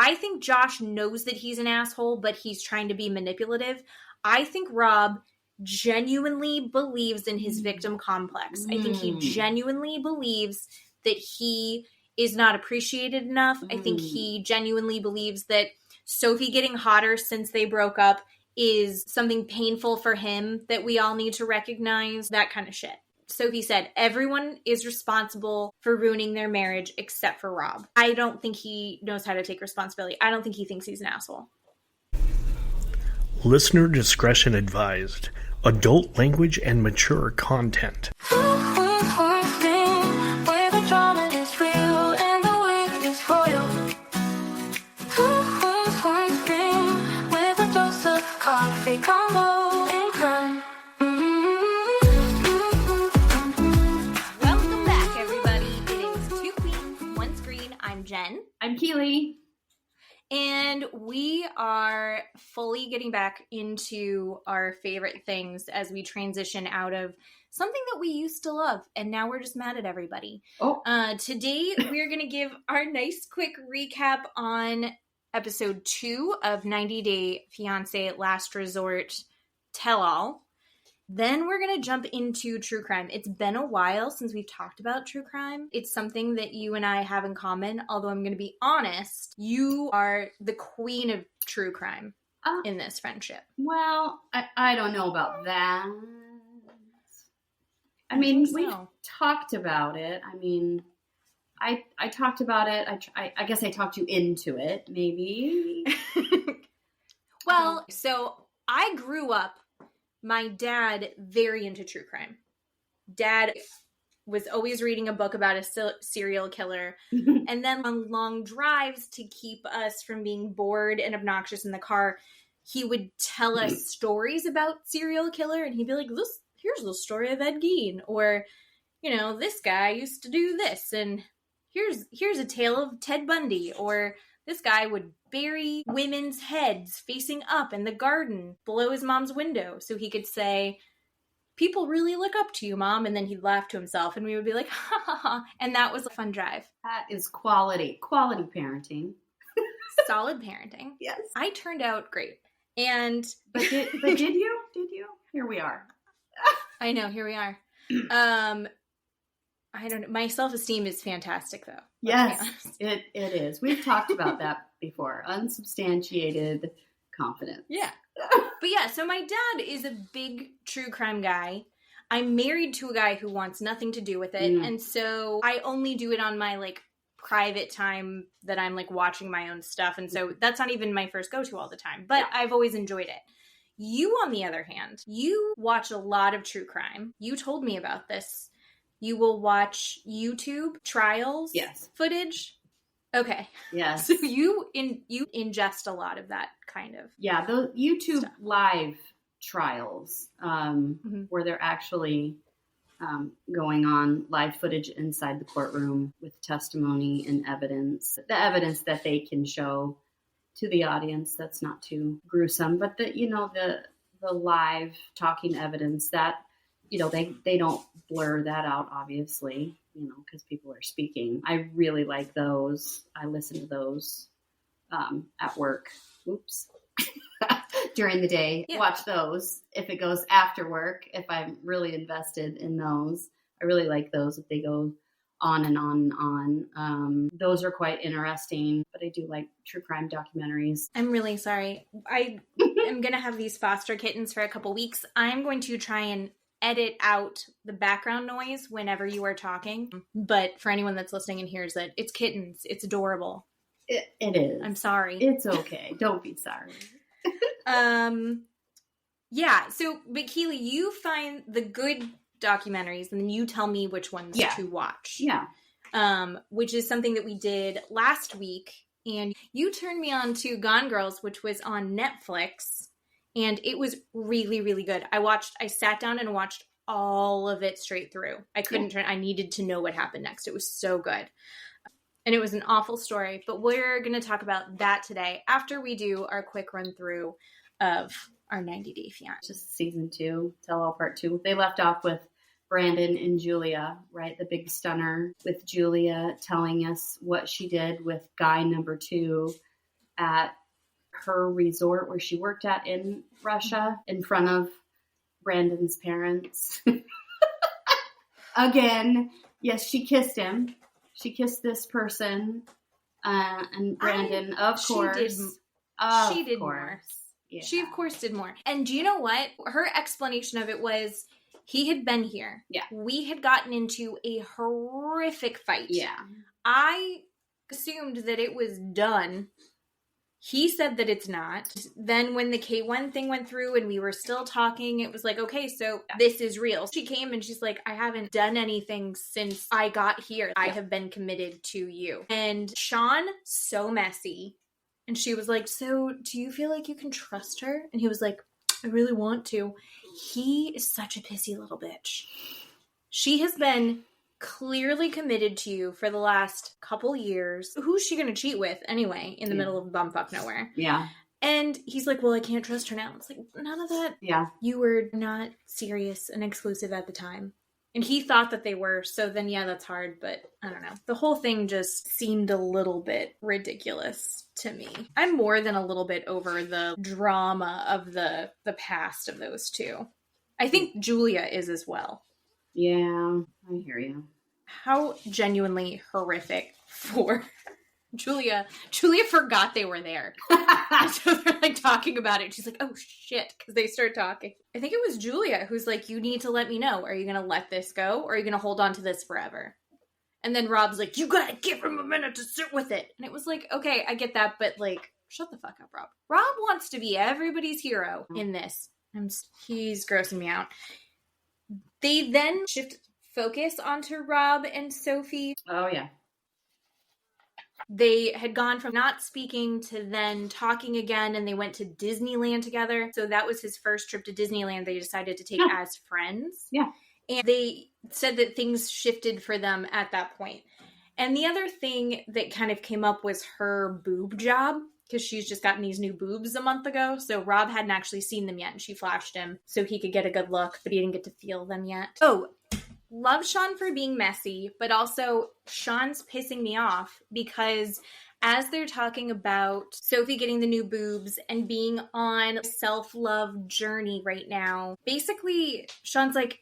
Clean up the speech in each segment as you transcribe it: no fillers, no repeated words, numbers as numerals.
I think Josh knows that he's an asshole, but he's trying to be manipulative. I think Rob genuinely believes in his victim complex. I think he genuinely believes that he is not appreciated enough. I think he genuinely believes that Sophie getting hotter since they broke up is something painful for him that we all need to recognize, that kind of shit. Sophie said, everyone is responsible for ruining their marriage except for Rob. I don't think he knows how to take responsibility. I don't think he thinks he's an asshole. Listener discretion advised. Adult language and mature content. Welcome back, everybody. It is Two Queens, One Screen. I'm Jen. I'm Keeley. And we are fully getting back into our favorite things as we transition out of something that we used to love, and now we're just mad at everybody. Today, we're going to give our nice quick recap on episode 2 of 90 Day Fiancé Last Resort Tell-All. Then we're going to jump into true crime. It's been a while since we've talked about true crime. It's something that you and I have in common, although I'm going to be honest, you are the queen of true crime in this friendship. Well, I don't know about that. I mean, we've talked about it. I mean, I talked about it. I guess I talked you into it, maybe. Well, so I grew up, my dad, very into true crime. Dad was always reading a book about a serial killer. And then on long drives to keep us from being bored and obnoxious in the car, he would tell us stories about serial killer. And he'd be like, here's the story of Ed Gein. Or, you know, this guy used to do this. And here's a tale of Ted Bundy. Or this guy would bury women's heads facing up in the garden below his mom's window so he could say, people really look up to you, Mom. And then he'd laugh to himself and we would be like, ha ha ha. And that was a fun drive. That is quality parenting. Solid parenting. Yes. I turned out great. And But did you? Did you? Here we are. I know, here we are. I don't know. My self-esteem is fantastic, though. Yes, it is. We've talked about that before. Unsubstantiated confidence. Yeah. But yeah, so my dad is a big true crime guy. I'm married to a guy who wants nothing to do with it. And so I only do it on my, like, private time that I'm, like, watching my own stuff. And so that's not even my first go-to all the time. But I've always enjoyed it. You, on the other hand, you watch a lot of true crime. You told me about this. You will watch YouTube trials footage. Okay. Yes. So you ingest a lot of that kind of the YouTube stuff. live trials where they're actually going on live footage inside the courtroom with testimony and evidence. The evidence that they can show to the audience that's not too gruesome, but the live talking evidence that, you know, they don't blur that out, obviously, you know, because people are speaking. I really like those. I listen to those at work. Oops. During the day. Yeah. Watch those. If it goes after work, if I'm really invested in those, I really like those if they go on and on and on. Those are quite interesting, but I do like true crime documentaries. I'm really sorry. I am going to have these foster kittens for a couple weeks. I'm going to try and edit out the background noise whenever you are talking. But for anyone that's listening and hears it, it's kittens. It's adorable. It is. I'm sorry. It's okay. Don't be sorry. Yeah. So, but Keeley, you find the good documentaries and then you tell me which ones to watch. Yeah. Which is something that we did last week. And you turned me on to Gone Girls, which was on Netflix. And it was really, really good. I sat down and watched all of it straight through. I needed to know what happened next. It was so good. And it was an awful story, but we're going to talk about that today after we do our quick run through of our 90 Day Fiancé. Just season 2, Tell All Part 2. They left off with Brandon and Julia, right? The big stunner with Julia telling us what she did with guy number 2 at her resort where she worked at in Russia in front of Brandon's parents. Again, yes, she kissed him. She kissed this person. And Brandon, of course. She did more. Yeah. She, of course, did more. And do you know what? Her explanation of it was he had been here. Yeah. We had gotten into a horrific fight. Yeah. I assumed that it was done. He said that it's not. Then when the K1 thing went through and we were still talking, it was like, okay, so this is real. She came and she's like, I haven't done anything since I got here. I have been committed to you. And Sean, so messy. And she was like, so do you feel like you can trust her? And he was like, I really want to. He is such a pissy little bitch. She has been clearly committed to you for the last couple years. Who's she going to cheat with anyway in the middle of bumfuck nowhere? Yeah. And he's like, well, I can't trust her now. It's like, none of that. Yeah. You were not serious and exclusive at the time. And he thought that they were. So then, yeah, that's hard. But I don't know. The whole thing just seemed a little bit ridiculous to me. I'm more than a little bit over the drama of the past of those two. I think Julia is as well. Yeah, I hear you. How genuinely horrific for Julia. Julia forgot they were there. So they're like talking about it. She's like, oh shit, because they start talking. I think it was Julia who's like, you need to let me know. Are you going to let this go? Or are you going to hold on to this forever? And then Rob's like, you got to give him a minute to sit with it. And it was like, okay, I get that. But like, shut the fuck up, Rob. Rob wants to be everybody's hero in this. He's grossing me out. They then shift focus onto Rob and Sophie. Oh, yeah. They had gone from not speaking to then talking again, and they went to Disneyland together. So that was his first trip to Disneyland they decided to take as friends. Yeah. And they said that things shifted for them at that point. And the other thing that kind of came up was her boob job, because she's just gotten these new boobs a month ago. So Rob hadn't actually seen them yet, and she flashed him so he could get a good look, but he didn't get to feel them yet. Oh, love Sean for being messy, but also Sean's pissing me off because as they're talking about Sophie getting the new boobs and being on a self-love journey right now, basically Sean's like,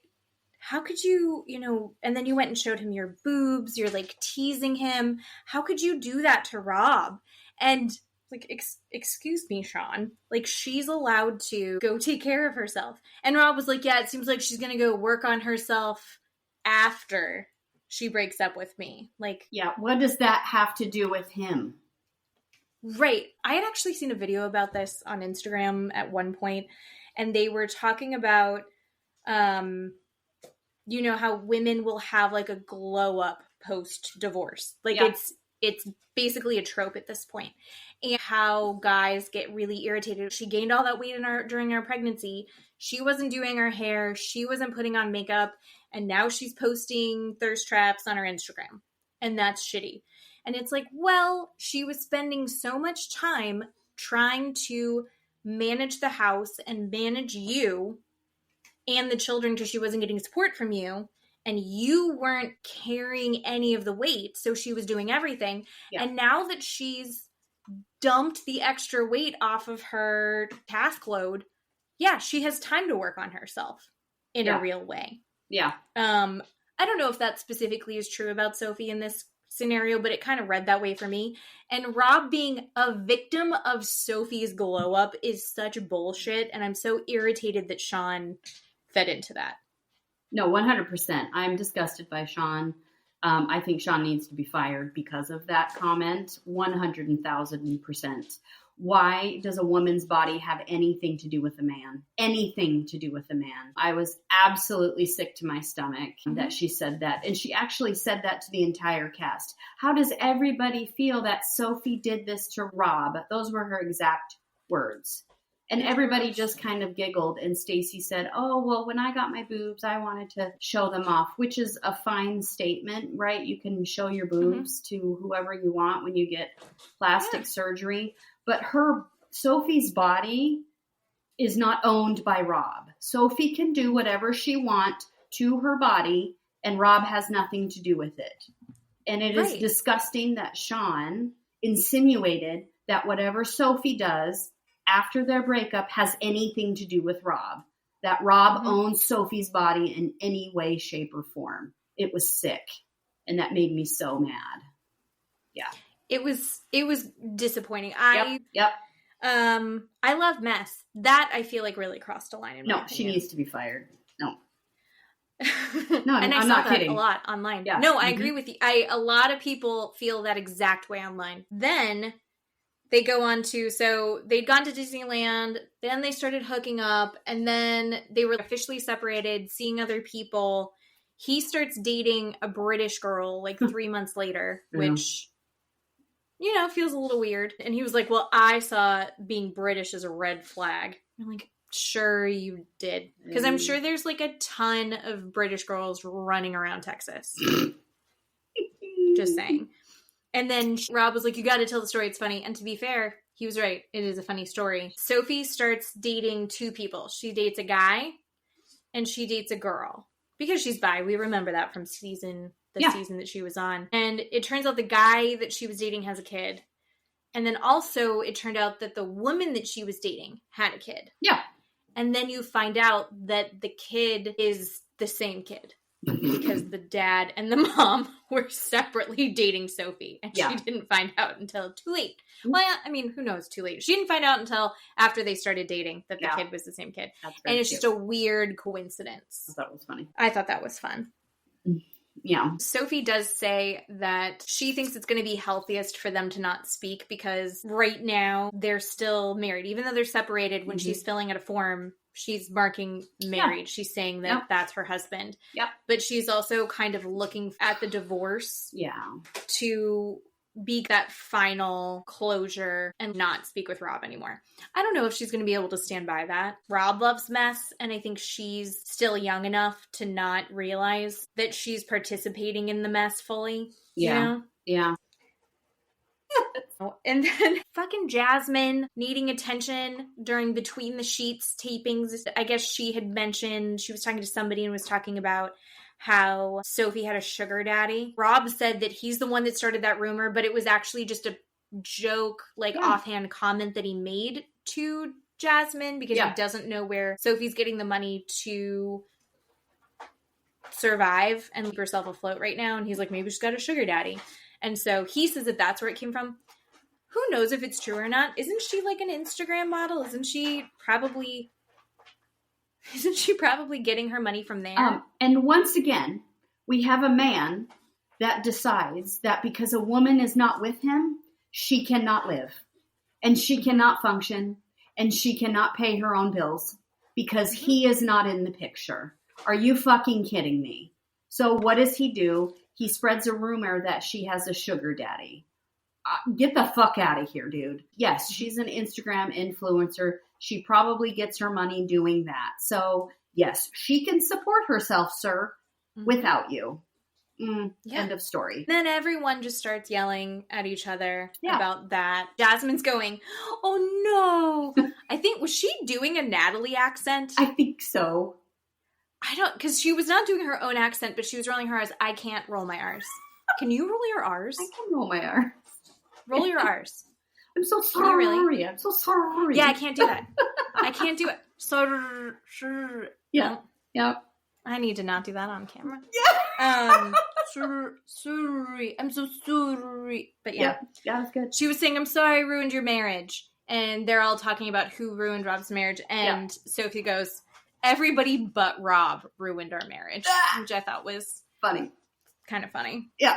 how could you, and then you went and showed him your boobs, you're like teasing him. How could you do that to Rob? And like, excuse me, Sean. Like, she's allowed to go take care of herself. And Rob was like, yeah, it seems like she's going to go work on herself after she breaks up with me. Like, yeah, what does that have to do with him? Right. I had actually seen a video about this on Instagram at one point, and they were talking about, how women will have like a glow up post divorce. Like, it's basically a trope at this point. And how guys get really irritated. She gained all that weight during our pregnancy. She wasn't doing her hair. She wasn't putting on makeup. And now she's posting thirst traps on her Instagram. And that's shitty. And it's like, well, she was spending so much time trying to manage the house and manage you and the children because she wasn't getting support from you. And you weren't carrying any of the weight. So she was doing everything. Yeah. And now that she's dumped the extra weight off of her task load, yeah, she has time to work on herself in a real way. Yeah. I don't know if that specifically is true about Sophie in this scenario, but it kind of read that way for me. And Rob being a victim of Sophie's glow up is such bullshit. And I'm so irritated that Sean fed into that. No, 100%. I'm disgusted by Sean. I think Sean needs to be fired because of that comment. 100,000%. Why does a woman's body have anything to do with a man? Anything to do with a man. I was absolutely sick to my stomach that she said that. And she actually said that to the entire cast. How does everybody feel that Sophie did this to Rob? Those were her exact words. And everybody just kind of giggled, and Stacey said, oh, well, when I got my boobs, I wanted to show them off, which is a fine statement, right? You can show your boobs to whoever you want when you get plastic surgery. But Sophie's body is not owned by Rob. Sophie can do whatever she wants to her body, and Rob has nothing to do with it. And it is disgusting that Sean insinuated that whatever Sophie does after their breakup has anything to do with Rob. That Rob owns Sophie's body in any way, shape, or form. It was sick. And that made me so mad. Yeah. It was disappointing. Yep. I love mess. That I feel like really crossed a line in my No, she opinion. needs to be fired. No. No, and I'm not kidding. A lot online. Yeah. No, I agree with you. A lot of people feel that exact way online. Then they go on to, so they'd gone to Disneyland, then they started hooking up, and then they were officially separated, seeing other people. He starts dating a British girl like 3 months later, which, you know, feels a little weird. And he was like, well, I saw being British as a red flag. I'm like, sure you did. Because I'm sure there's like a ton of British girls running around Texas. Just saying. And then Rob was like, you got to tell the story. It's funny. And to be fair, he was right. It is a funny story. Sophie starts dating two people. She dates a guy and she dates a girl. Because she's bi. We remember that from season that she was on. And it turns out the guy that she was dating has a kid. And then also it turned out that the woman that she was dating had a kid. Yeah. And then you find out that the kid is the same kid. Because the dad and the mom were separately dating Sophie. And she didn't find out until too late. Well, I mean, who knows too late? She didn't find out until after they started dating that the kid was the same kid. And it's just a weird coincidence. I thought it was funny. I thought that was fun. Yeah. Sophie does say that she thinks it's going to be healthiest for them to not speak because right now they're still married. Even though they're separated, when she's filling out a form, she's marking married. Yeah. She's saying that that's her husband. Yep. But she's also kind of looking at the divorce to be that final closure and not speak with Rob anymore. I don't know if she's going to be able to stand by that. Rob loves mess, and I think she's still young enough to not realize that she's participating in the mess fully. Yeah. You know? Yeah. And then fucking Jasmine needing attention during Between the Sheets tapings. I guess she had mentioned, she was talking to somebody and was talking about how Sophie had a sugar daddy. Rob said that he's the one that started that rumor, but it was actually just a joke, like offhand comment that he made to Jasmine because he doesn't know where Sophie's getting the money to survive and keep herself afloat right now. And he's like, maybe she's got a sugar daddy. And so he says that that's where it came from. Who knows if it's true or not? Isn't she like an Instagram model? Isn't she probably getting her money from there? And once again, we have a man that decides that because a woman is not with him, she cannot live. And she cannot function. And she cannot pay her own bills because he is not in the picture. Are you fucking kidding me? So what does he do? He spreads a rumor that she has a sugar daddy. Get the fuck out of here, dude. Yes, she's an Instagram influencer. She probably gets her money doing that. So, yes, she can support herself, sir, without you. End of story. Then everyone just starts yelling at each other about that. Jasmine's going, oh no. I think, was she doing a Natalie accent? I think so. Because she was not doing her own accent, but she was rolling her R's. I can't roll my R's. Can you roll your R's? I can roll my R's. Roll your R's. I'm so sorry. Really? I'm so sorry. Yeah, I can't do that. I can't do it. Sorry. Yeah. Yep. I need to not do that on camera. Yeah. Sorry. I'm so sorry. But yeah. Yeah, that's good. She was saying, I'm sorry I ruined your marriage. And they're all talking about who ruined Rob's marriage. And Sophie goes, everybody but Rob ruined our marriage. Which I thought was funny. Kind of funny. Yeah.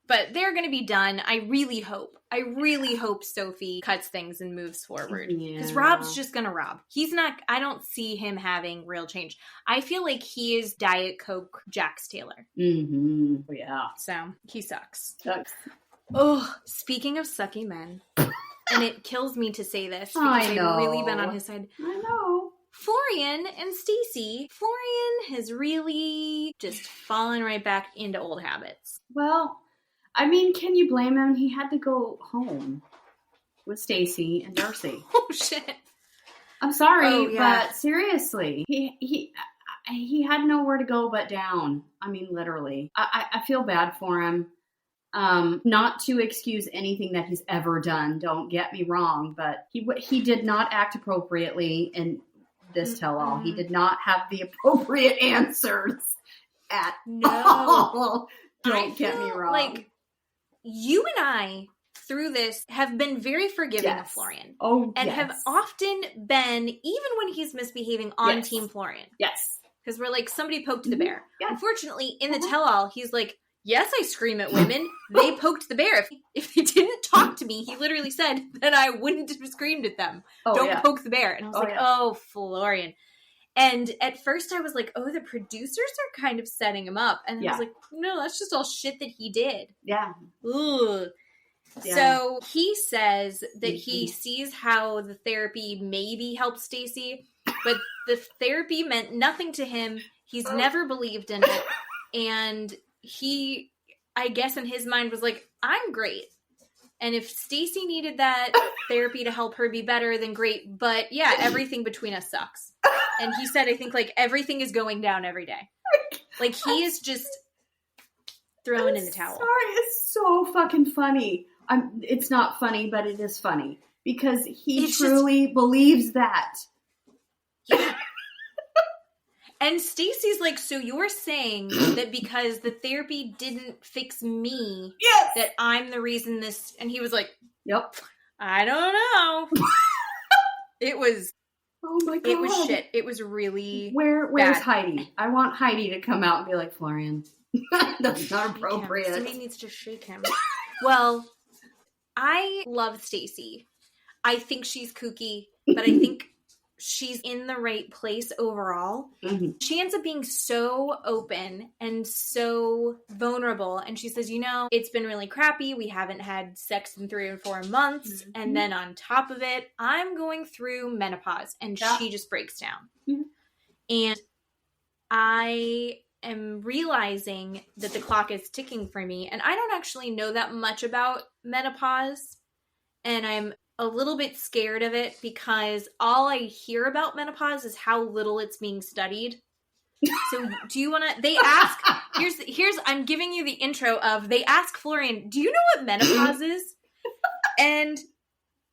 But they're going to be done. I really hope Sophie cuts things and moves forward. Because Rob's just going to Rob. He's not, I don't see him having real change. I feel like he is Diet Coke Jax Taylor. Mm-hmm. Yeah. So, he sucks. Sucks. Oh, speaking of sucky men, and it kills me to say this because I've really been on his side. I know. Florian and Stacey. Florian has really just fallen right back into old habits. Well, I mean, can you blame him? He had to go home with Stacey and Darcy. Oh, shit. I'm sorry, but seriously, he had nowhere to go but down. I mean, literally. I feel bad for him. Not to excuse anything that he's ever done. Don't get me wrong, but he did not act appropriately in this tell-all. He did not have the appropriate answers at all. Don't get me wrong. Like, you and I, through this, have been very forgiving of Florian. And have often been, even when he's misbehaving, on Team Florian. Yes. Because we're like, somebody poked the bear. Yeah. Unfortunately, in the tell-all, he's like, yes, I scream at women. They poked the bear. If they didn't talk to me, he literally said that I wouldn't have screamed at them. Don't poke the bear. And I was oh, Florian. And at first I was like, oh, the producers are kind of setting him up. And I was like, no, that's just all shit that he did. Yeah. Ugh. Yeah. So he says that he sees how the therapy maybe helped Stacey, but the therapy meant nothing to him. He's never believed in it. And he, I guess in his mind, was like, I'm great. And if Stacey needed that therapy to help her be better, then great. But yeah, everything between us sucks. And he said, I think like everything is going down every day. Like he is just throwing in the towel. Sorry, it's so fucking funny. It's not funny, but it is funny because he truly believes that. Yeah. And Stacey's like, so you're saying that because the therapy didn't fix me, that I'm the reason this... And he was like, yep. I don't know. It was... Oh my God. It was shit. It was really Where's bad. Heidi? I want Heidi to come out and be like, Florian, that's not appropriate. Somebody needs to shake him. Well, I love Stacey. I think she's kooky, but I think she's in the right place overall. Mm-hmm. She ends up being so open and so vulnerable. And she says, it's been really crappy. We haven't had sex in 3 or 4 months. Mm-hmm. And then on top of it, I'm going through menopause. And she just breaks down. Mm-hmm. And I am realizing that the clock is ticking for me. And I don't actually know that much about menopause. And I'm a little bit scared of it because all I hear about menopause is how little it's being studied. So do you want to, they ask, here's, I'm giving you the intro of, they ask Florian, do you know what menopause is? And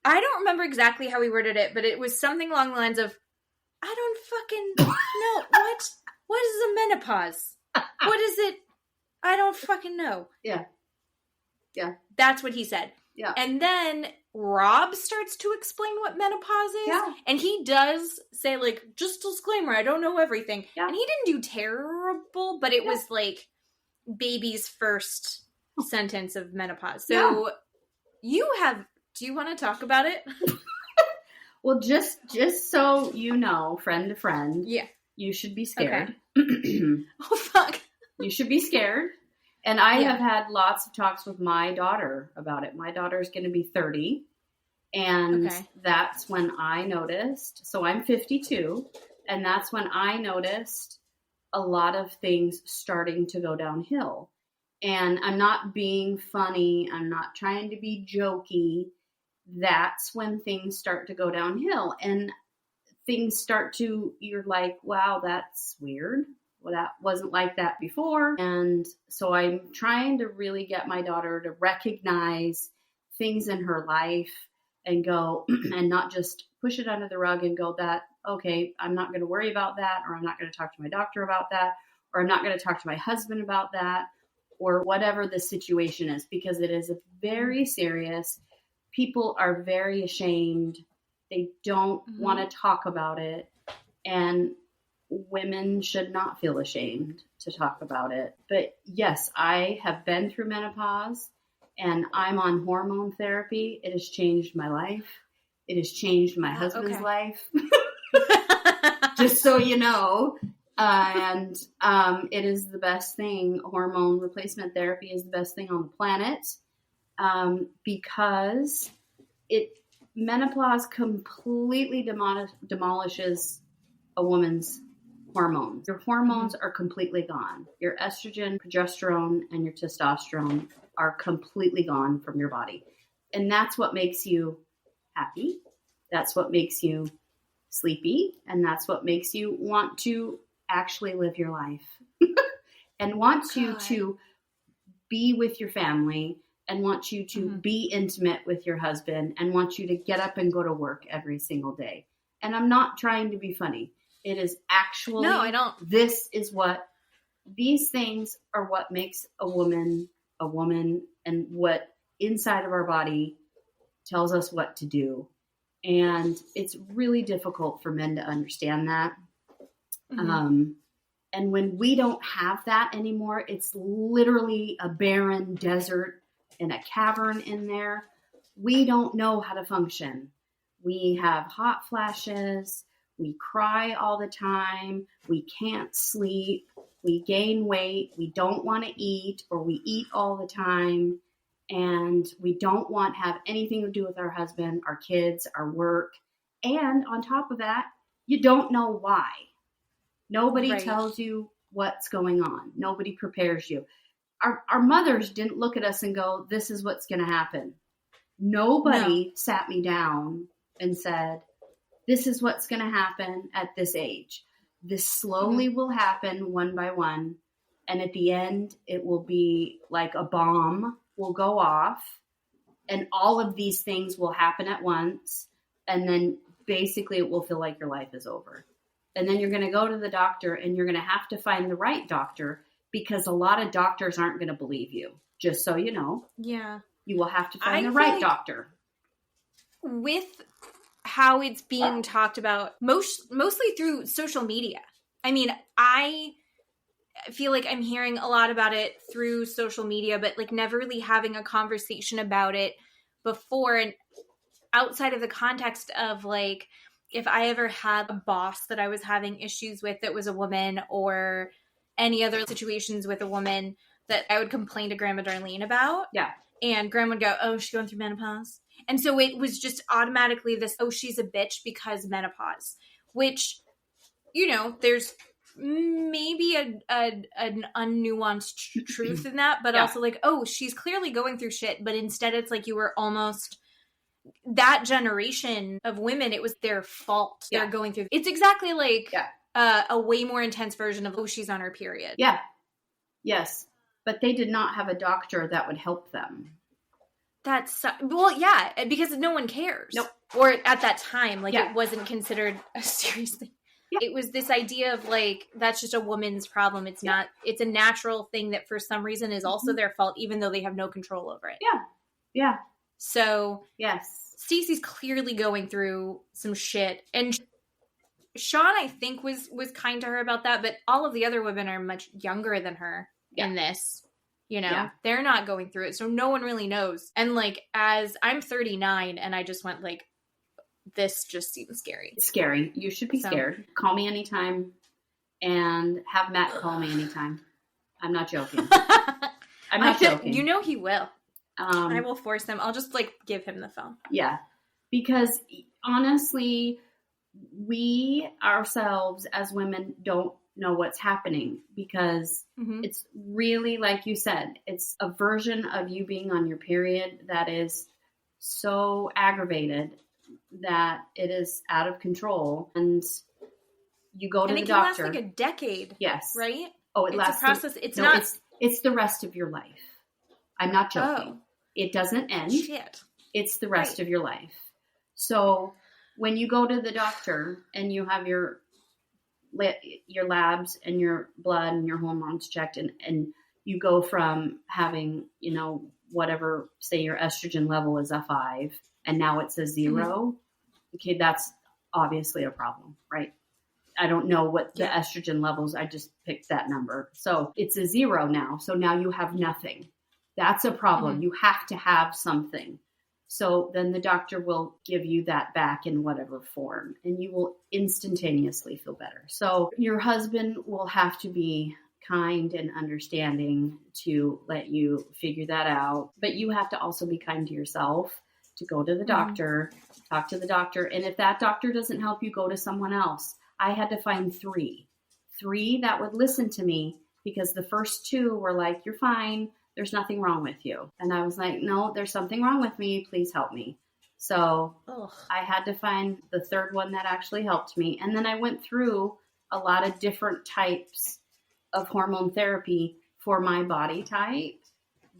I don't remember exactly how he worded it, but it was something along the lines of, I don't fucking know. What is a menopause? What is it? I don't fucking know. Yeah. Yeah. That's what he said. Yeah. And then Rob starts to explain what menopause is. Yeah. And he does say, like, just disclaimer, I don't know everything. Yeah. And he didn't do terrible, but it was like baby's first sentence of menopause. So do you want to talk about it? Well, just so you know, friend to friend, you should be scared. Okay. Oh, fuck. You should be scared. And I have had lots of talks with my daughter about it. My daughter's going to be 30. And that's when I noticed. So I'm 52. And that's when I noticed a lot of things starting to go downhill. And I'm not being funny. I'm not trying to be jokey. That's when things start to go downhill. And things start to, you're like, wow, that's weird. Well, that wasn't like that before. And so I'm trying to really get my daughter to recognize things in her life and go and not just push it under the rug and go that, okay, I'm not going to worry about that, or I'm not going to talk to my doctor about that, or I'm not going to talk to my husband about that, or whatever the situation is, because it is very serious. People are very ashamed. They don't want to talk about it. And women should not feel ashamed to talk about it. But yes, I have been through menopause and I'm on hormone therapy. It has changed my life. It has changed my husband's life. Just so you know. And it is the best thing. Hormone replacement therapy is the best thing on the planet because menopause completely demolishes a woman's hormones. Your hormones are completely gone. Your estrogen, progesterone, and your testosterone are completely gone from your body. And that's what makes you happy. That's what makes you sleepy. And that's what makes you want to actually live your life and want you to be with your family and want you to be intimate with your husband and want you to get up and go to work every single day. And I'm not trying to be funny. It is actually, no, I don't. These things are what makes a woman, and what inside of our body tells us what to do. And it's really difficult for men to understand that. And when we don't have that anymore, it's literally a barren desert and a cavern in there. We don't know how to function. We have hot flashes. We cry all the time. We can't sleep. We gain weight. We don't want to eat, or we eat all the time. And we don't want to have anything to do with our husband, our kids, our work. And on top of that, you don't know why. Nobody tells you what's going on. Nobody prepares you. Our mothers didn't look at us and go, this is what's going to happen. Nobody sat me down and said, this is what's going to happen at this age. This slowly will happen one by one. And at the end, it will be like a bomb will go off. And all of these things will happen at once. And then basically it will feel like your life is over. And then you're going to go to the doctor, and you're going to have to find the right doctor, because a lot of doctors aren't going to believe you. Just so you know. Yeah. You will have to find the right doctor. With how it's being talked about, mostly through social media. I mean, I feel like I'm hearing a lot about it through social media, but like never really having a conversation about it before. And outside of the context of like, if I ever had a boss that I was having issues with that was a woman, or any other situations with a woman that I would complain to Grandma Darlene about. Yeah. And Grandma would go, oh, she's going through menopause. And so it was just automatically this, oh, she's a bitch because menopause. Which, you know, there's maybe an unnuanced truth in that. But also like, oh, she's clearly going through shit. But instead it's like you were almost... that generation of women, it was their fault. They're going through. It's exactly like a way more intense version of, oh, she's on her period. Yeah. Yes. But they did not have a doctor that would help them. That's, well, yeah, because no one cares. Nope. Or at that time, like it wasn't considered a serious thing. Yeah. It was this idea of like, that's just a woman's problem. It's not, it's a natural thing that for some reason is also their fault, even though they have no control over it. Yeah. Yeah. So, yes, Stacey's clearly going through some shit. And Sean, I think, was kind to her about that. But all of the other women are much younger than her in this. You know, they're not going through it. So no one really knows. And like, as I'm 39 and I just went like, this just seems scary. It's scary. You should be scared. Call me anytime and have Matt call me anytime. I'm not joking. I'm not joking. You know he will. I will force him. I'll just like give him the phone. Yeah. Because honestly, we ourselves as women don't know what's happening, because it's really, like you said, it's a version of you being on your period that is so aggravated that it is out of control. And you go to the doctor. And it can last like a decade. Yes. Right? Oh, it lasts. It's a process. It's not. It's the rest of your life. I'm not joking. Oh. It doesn't end. Shit. It's the rest of your life. So when you go to the doctor and you have your labs and your blood and your hormones checked, and you go from having, you know, whatever, say your estrogen level is a 5 and now it's a 0. Okay, that's obviously a problem, right? I don't know what the estrogen levels, I just picked that number. So it's a 0 now. So now you have nothing. That's a problem. You have to have something. So then the doctor will give you that back in whatever form, and you will instantaneously feel better. So your husband will have to be kind and understanding to let you figure that out. But you have to also be kind to yourself, to go to the doctor, talk to the doctor. And if that doctor doesn't help you, go to someone else. I had to find 3 that would listen to me, because the first 2 were like, you're fine. There's nothing wrong with you. And I was like, no, there's something wrong with me. Please help me. So I had to find the 3rd one that actually helped me. And then I went through a lot of different types of hormone therapy for my body type.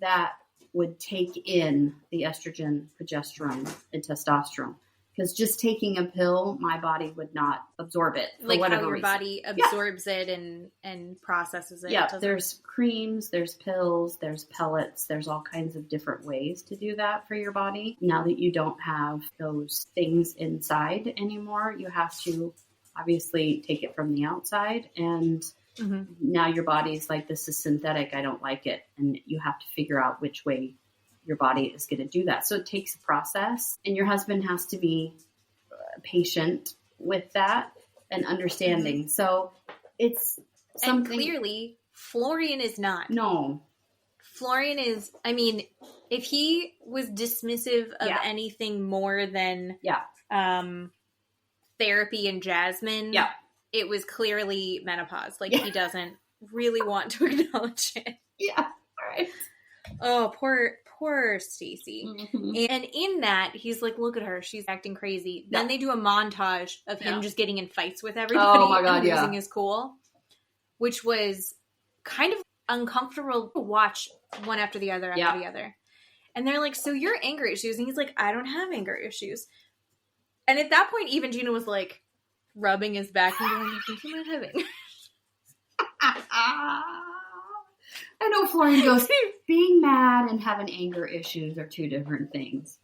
that would take in the estrogen, progesterone, and testosterone. Because just taking a pill, my body would not absorb it for like whatever how your reason. body absorbs it and processes it. Yeah, Doesn't- there's creams, there's pills, there's pellets, there's all kinds of different ways to do that for your body. Now that you don't have those things inside anymore, you have to obviously take it from the outside, and now your body's like, this is synthetic, I don't like it, and you have to figure out which way your body is going to do that. So it takes a process, and your husband has to be patient with that and understanding. So it's something. And clearly, Florian is not. No. Florian is, I mean, if he was dismissive of Yeah. anything more than Yeah. therapy and Jasmine, Yeah. it was clearly menopause. Like, he doesn't really want to acknowledge it. Yeah. Right. Oh, poor Stacey. Mm-hmm. And in that, he's like, look at her. She's acting crazy. Yeah. Then they do a montage of him Yeah. just getting in fights with everybody Oh my God, and losing yeah. his cool, which was kind of uncomfortable to watch one after the other after the other. And they're like, so your anger issues? And he's like, I don't have anger issues. And at that point, even Gina was like rubbing his back and going, I think you might have anger. I know Florian goes, being mad and having anger issues are two different things.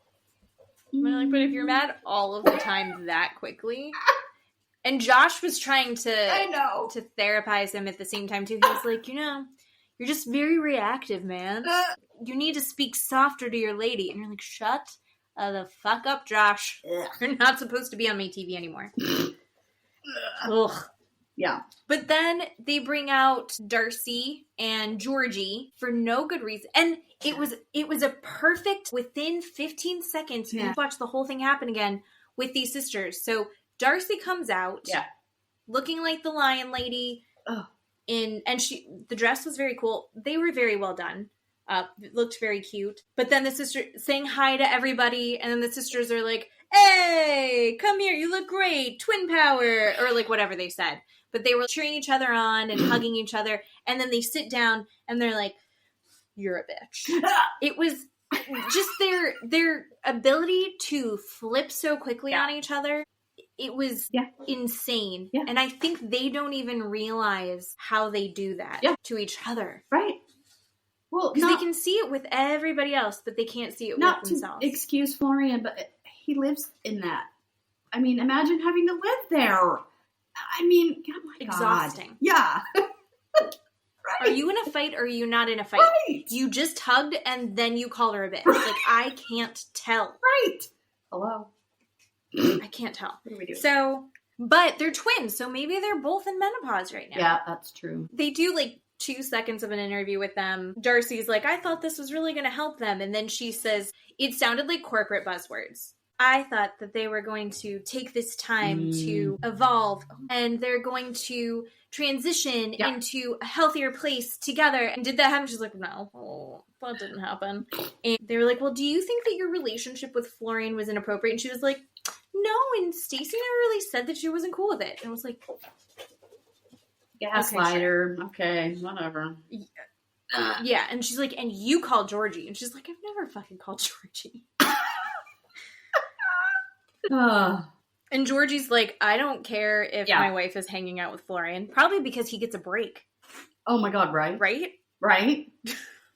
But if you're mad all of the time that quickly. And Josh was trying to therapize him at the same time too. He was like, you're just very reactive, man. You need to speak softer to your lady. And you're like, shut the fuck up, Josh. You're not supposed to be on my TV anymore. Ugh. Yeah. But then they bring out Darcy and Georgie for no good reason. And it was a perfect, within 15 seconds, you watch the whole thing happen again with these sisters. So Darcy comes out looking like the lion lady. And the dress was very cool. They were very well done. It looked very cute. But then the sister saying hi to everybody, and then the sisters are like, hey, come here, you look great, twin power, or like whatever they said. But they were cheering each other on and hugging each other, and then they sit down and they're like, you're a bitch. It was just their ability to flip so quickly on each other. It was insane. Yeah. And I think they don't even realize how they do that to each other. Right. Well, because they can see it with everybody else, but they can't see it with themselves. Not to excuse Florian, but he lives in that. I mean, imagine having to live there. I mean, oh my exhausting. God. Yeah. Right. Are you in a fight or are you not in a fight? Right. You just hugged and then you call her a bitch. Right. Like, I can't tell. Right. Hello. I can't tell. What are we doing? So, but they're twins, so maybe they're both in menopause right now. Yeah, that's true. They do like 2 seconds of an interview with them. Darcy's like, I thought this was really going to help them. And then she says, it sounded like corporate buzzwords. I thought that they were going to take this time to evolve and they're going to transition into a healthier place together. And did that happen? She's like, no, that didn't happen. And they were like, well, do you think that your relationship with Florian was inappropriate? And she was like, no, and Stacey never really said that she wasn't cool with it. And I was like, gaslighter. Okay, whatever. Yeah, and she's like, and you called Georgie. And she's like, I've never fucking called Georgie. And Georgie's like, I don't care if my wife is hanging out with Florian. Probably because he gets a break. Oh my God, right? Right? Right?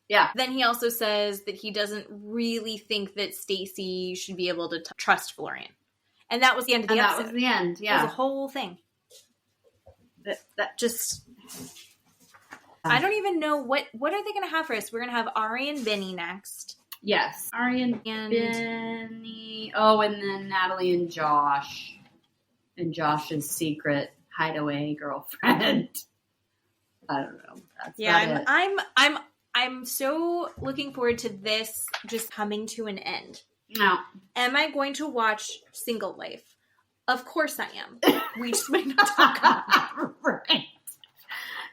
Yeah. Then he also says that he doesn't really think that Stacey should be able to trust Florian. And that was the end of the episode. That was the end, yeah. It was a whole thing. That just... I don't even know what are they going to have for us? We're going to have Ari and Benny next. Yes. Ari and Benny. Oh, and then Natalie and Josh. And Josh's secret hideaway girlfriend. I don't know. That's I'm so looking forward to this just coming to an end. No. Am I going to watch Single Life? Of course I am. We just might not talk about it. Right.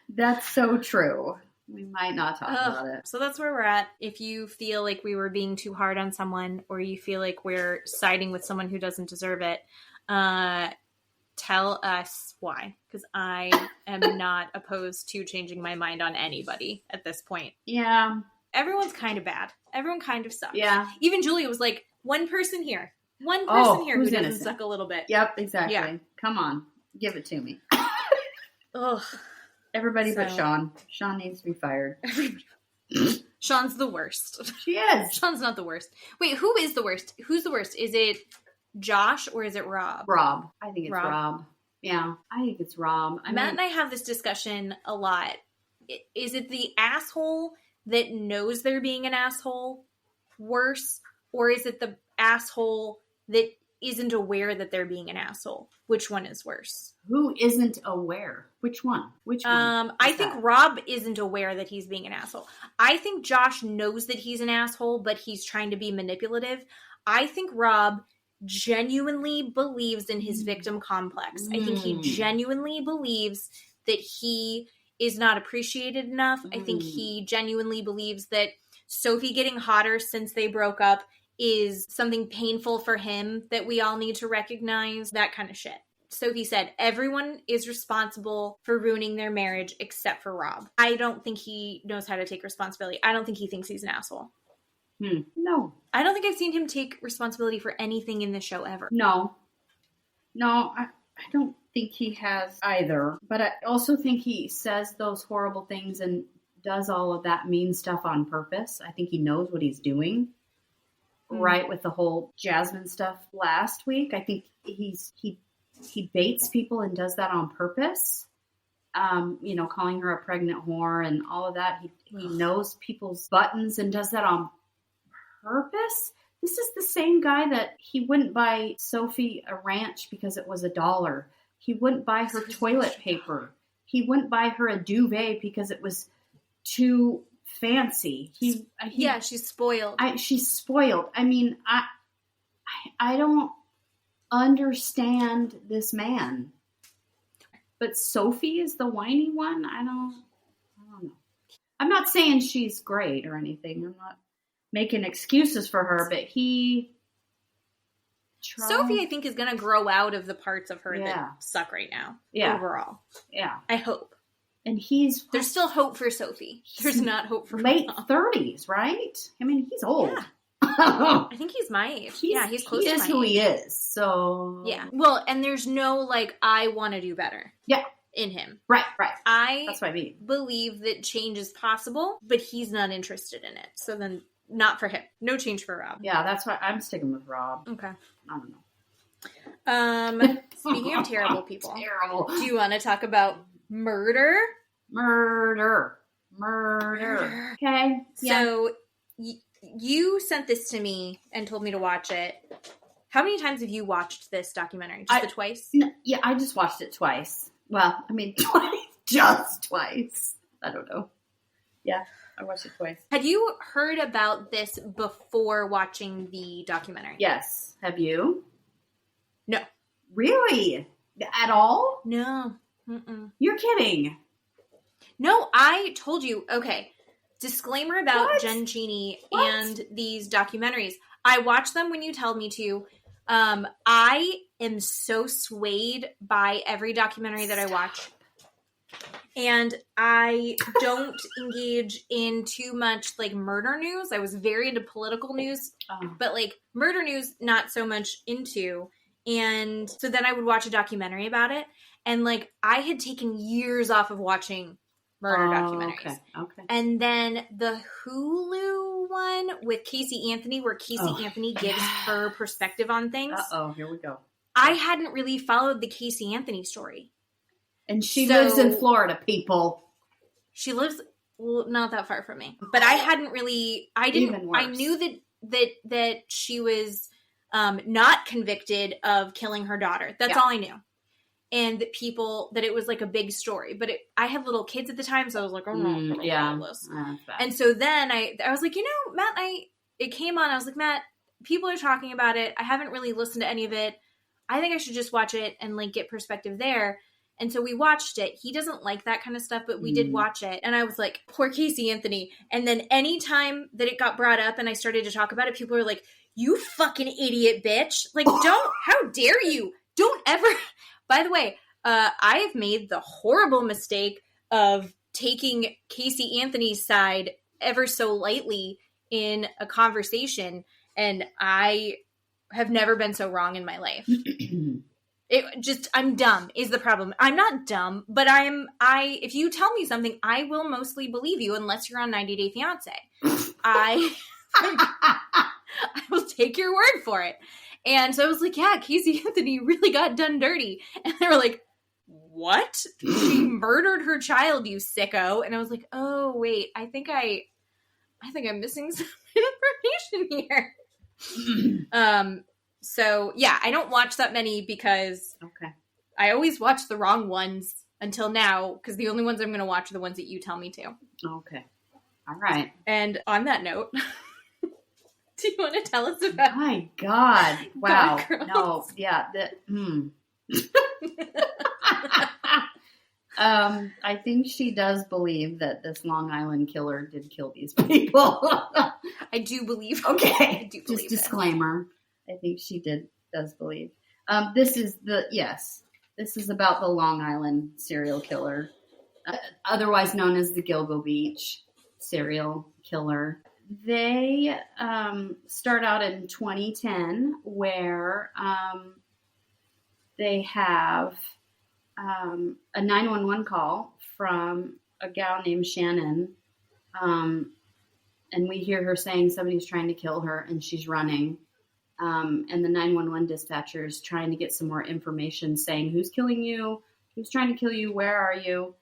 That's so true. We might not talk about it. So that's where we're at. If you feel like we were being too hard on someone or you feel like we're siding with someone who doesn't deserve it, tell us why. Because I am not opposed to changing my mind on anybody at this point. Yeah. everyone's kind of bad. Everyone kind of sucks. Yeah. Even Julia was like, one person here who doesn't innocent? suck a little bit. Yep, exactly. Yeah. Come on. Give it to me. Ugh. Everybody but Sean. Sean needs to be fired. Sean's the worst. She is. Sean's not the worst. Wait, who is the worst? Who's the worst? Is it Josh or is it Rob? Rob. I think it's Rob. Yeah, I think it's Rob. Matt and I have this discussion a lot. Is it the asshole that knows they're being an asshole worse? Or is it the asshole that isn't aware that they're being an asshole? Which one is worse? Who isn't aware? Which one? I think Rob isn't aware that he's being an asshole. I think Josh knows that he's an asshole, but he's trying to be manipulative. I think Rob genuinely believes in his victim complex. I think he genuinely believes that he is not appreciated enough. I think he genuinely believes that Sophie getting hotter since they broke up is something painful for him that we all need to recognize, that kind of shit. Sophie said, everyone is responsible for ruining their marriage except for Rob. I don't think he knows how to take responsibility. I don't think he thinks he's an asshole. No. I don't think I've seen him take responsibility for anything in the show ever. No, I don't think he has either. But I also think he says those horrible things and does all of that mean stuff on purpose. I think he knows what he's doing. Right, with the whole Jasmine stuff last week. I think he baits people and does that on purpose. Calling her a pregnant whore and all of that. He knows people's buttons and does that on purpose. This is the same guy that he wouldn't buy Sophie a ranch because it was $1. He wouldn't buy her toilet paper. He wouldn't buy her a duvet because it was too fancy. She's spoiled. She's spoiled. I mean, I don't understand this man. But Sophie is the whiny one. I don't know. I'm not saying she's great or anything. I'm not making excuses for her, but he Sophie, I think, is going to grow out of the parts of her that suck right now. Yeah. Overall. Yeah. I hope. And there's still hope for Sophie. There's not hope for late Mom. 30s, right? I mean, he's old. Yeah. I think he's my age. He's close to my age. He is who he is. So yeah. Well, and there's no I want to do better. Yeah. In him. Right. That's what I mean. Believe that change is possible, but he's not interested in it. So then, not for him. No change for Rob. Yeah, that's why I'm sticking with Rob. Okay. I don't know. Speaking of terrible people, terrible. Do you want to talk about murder? Murder. Okay. So you sent this to me and told me to watch it. How many times have you watched this documentary? Just twice? Yeah, I just watched it twice. Well, I mean, just twice. I don't know. Yeah, I watched it twice. Had you heard about this before watching the documentary? Yes. Have you? No. Really? At all? No. Mm-mm. You're kidding. No, I told you. Okay. Disclaimer about Jen Cheney and these documentaries. I watch them when you tell me to. I am so swayed by every documentary that I watch. And I don't engage in too much murder news. I was very into political news, but murder news, not so much into. And so then I would watch a documentary about it. And I had taken years off of watching murder documentaries. Okay. And then the Hulu one with Casey Anthony, where Casey Anthony gives her perspective on things. Here we go. I hadn't really followed the Casey Anthony story. And she lives in Florida, people. She lives not that far from me. But I hadn't really I knew that she was not convicted of killing her daughter. That's all I knew. And that it was a big story. But I had little kids at the time, so I was like, oh no, this. And so then I was like, Matt, it came on. I was like, Matt, people are talking about it. I haven't really listened to any of it. I think I should just watch it and get perspective there. And so we watched it. He doesn't like that kind of stuff, but we did watch it. And I was like, poor Casey Anthony. And then anytime that it got brought up and I started to talk about it, people were like, you fucking idiot bitch. How dare you? Don't ever. By the way, I have made the horrible mistake of taking Casey Anthony's side ever so lightly in a conversation, and I have never been so wrong in my life. I'm dumb is the problem. I'm not dumb, but if you tell me something, I will mostly believe you unless you're on 90 Day Fiance. I will take your word for it. And so I was like, yeah, Casey Anthony really got done dirty. And they were like, what? She murdered her child, you sicko. And I was like, oh, wait, I think I'm missing some information here. So yeah, I don't watch that many because I always watch the wrong ones until now, because the only ones I'm going to watch are the ones that you tell me to. Okay. All right. And on that note, do you want to tell us about? My God! Wow! No, yeah. I think she does believe that this Long Island killer did kill these people. I do believe. Okay, I do believe. Just disclaimer. I think she does believe. This is about the Long Island serial killer, otherwise known as the Gilgo Beach serial killer. They start out in 2010, where they have a 911 call from a gal named Shannon, and we hear her saying somebody's trying to kill her, and she's running. And the 911 dispatcher is trying to get some more information, saying who's killing you, who's trying to kill you, where are you?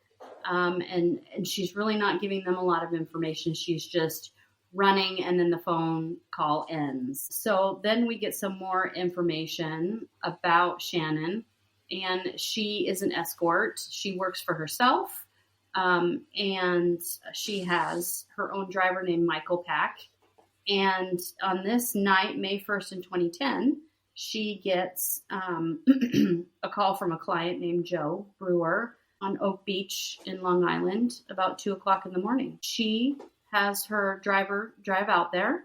And she's really not giving them a lot of information. She's just running, and then the phone call ends. So then we get some more information about Shannon, and she is an escort. She works for herself, and she has her own driver named Michael Pack. And on this night, May 1st in 2010, she gets a call from a client named Joe Brewer on Oak Beach in Long Island about 2 o'clock in the morning. She has her driver drive out there,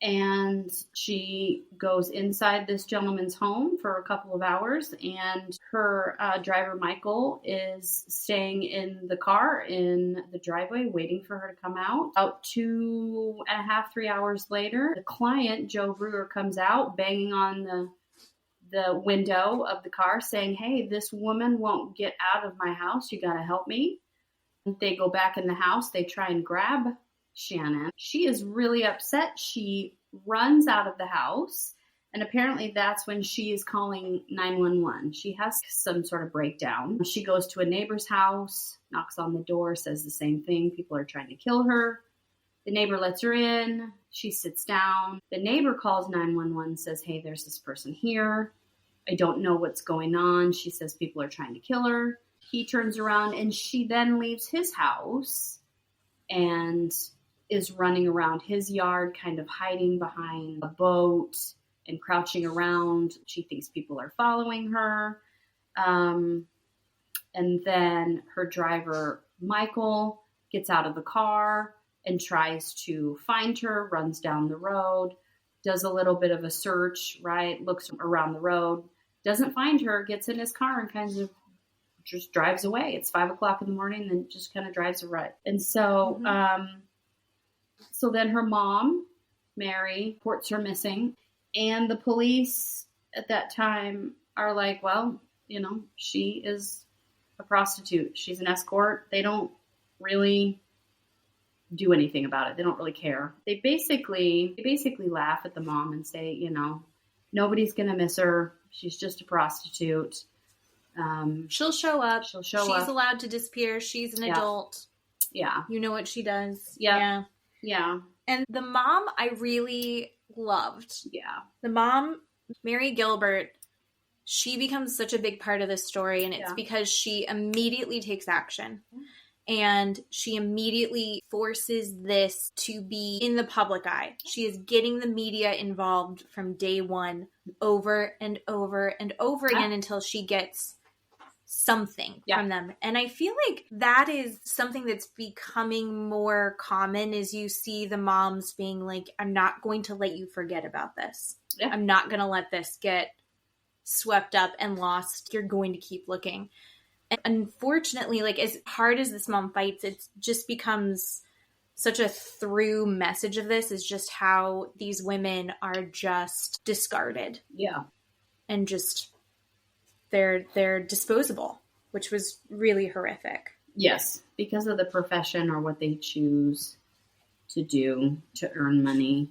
and she goes inside this gentleman's home for a couple of hours, and her driver, Michael, is staying in the car in the driveway waiting for her to come out. About 2.5, 3 hours later, the client, Joe Brewer, comes out banging on the window of the car saying, hey, this woman won't get out of my house. You got to help me. They go back in the house. They try and grab Shannon. She is really upset. She runs out of the house, and apparently that's when she is calling 911. She has some sort of breakdown. She goes to a neighbor's house, knocks on the door, says the same thing. People are trying to kill her. The neighbor lets her in. She sits down. The neighbor calls 911, says, hey, there's this person here. I don't know what's going on. She says people are trying to kill her. He turns around, and she then leaves his house and is running around his yard, kind of hiding behind a boat and crouching around. She thinks people are following her. And then her driver, Michael, gets out of the car and tries to find her, runs down the road, does a little bit of a search, right? Looks around the road, doesn't find her, gets in his car and kind of just drives away. It's 5 o'clock in the morning, and just kind of drives away. And so, so then her mom, Mary, reports her missing, and the police at that time are like, well, you know, she is a prostitute. She's an escort. They don't really do anything about it. They don't really care. They basically laugh at the mom and say, you know, nobody's going to miss her. She's just a prostitute. She'll show up. She's up. allowed to disappear. She's an adult. Yeah. You know what she does. Yeah. And the mom I really loved. Yeah. The mom, Mary Gilbert, she becomes such a big part of this story, and it's because she immediately takes action. And she immediately forces this to be in the public eye. She is getting the media involved from day one, over and over and over again, until she gets something from them. And I feel like that is something that's becoming more common, as you see the moms being like, I'm not going to let you forget about this. Yeah. I'm not going to let this get swept up and lost. You're going to keep looking. And unfortunately, like, as hard as this mom fights, it just becomes such a through message of this is just how these women are just discarded. Yeah. And just, they're disposable, which was really horrific. Yes, because of the profession or what they choose to do to earn money.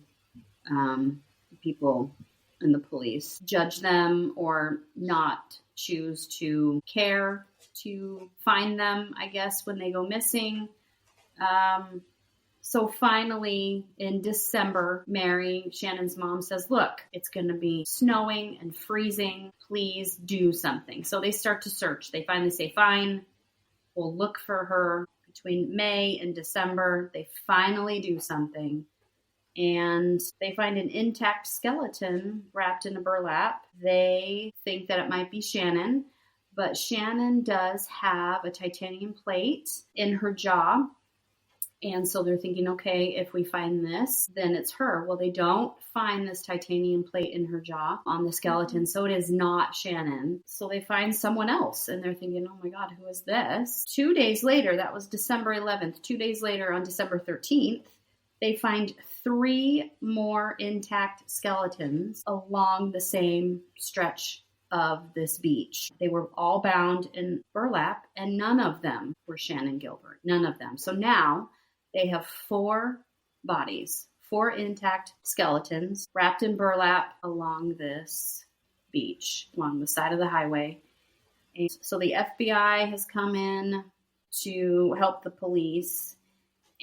People in the police judge them or not choose to care to find them, I guess, when they go missing. So finally, in December, Mary, Shannon's mom, says, look, it's going to be snowing and freezing. Please do something. So they start to search. They finally say, fine, we'll look for her. Between May and December, they finally do something. And they find an intact skeleton wrapped in a burlap. They think that it might be Shannon, but Shannon does have a titanium plate in her jaw. And so they're thinking, okay, if we find this, then it's her. Well, they don't find this titanium plate in her jaw on the skeleton, so it is not Shannon. So they find someone else, and they're thinking, oh my God, who is this? 2 days later, that was December 11th, 2 days later on December 13th, they find 3 more intact skeletons along the same stretch of this beach. They were all bound in burlap, and none of them were Shannon Gilbert. None of them. So now they have 4 bodies, 4 intact skeletons wrapped in burlap along this beach, along the side of the highway. And so the FBI has come in to help the police.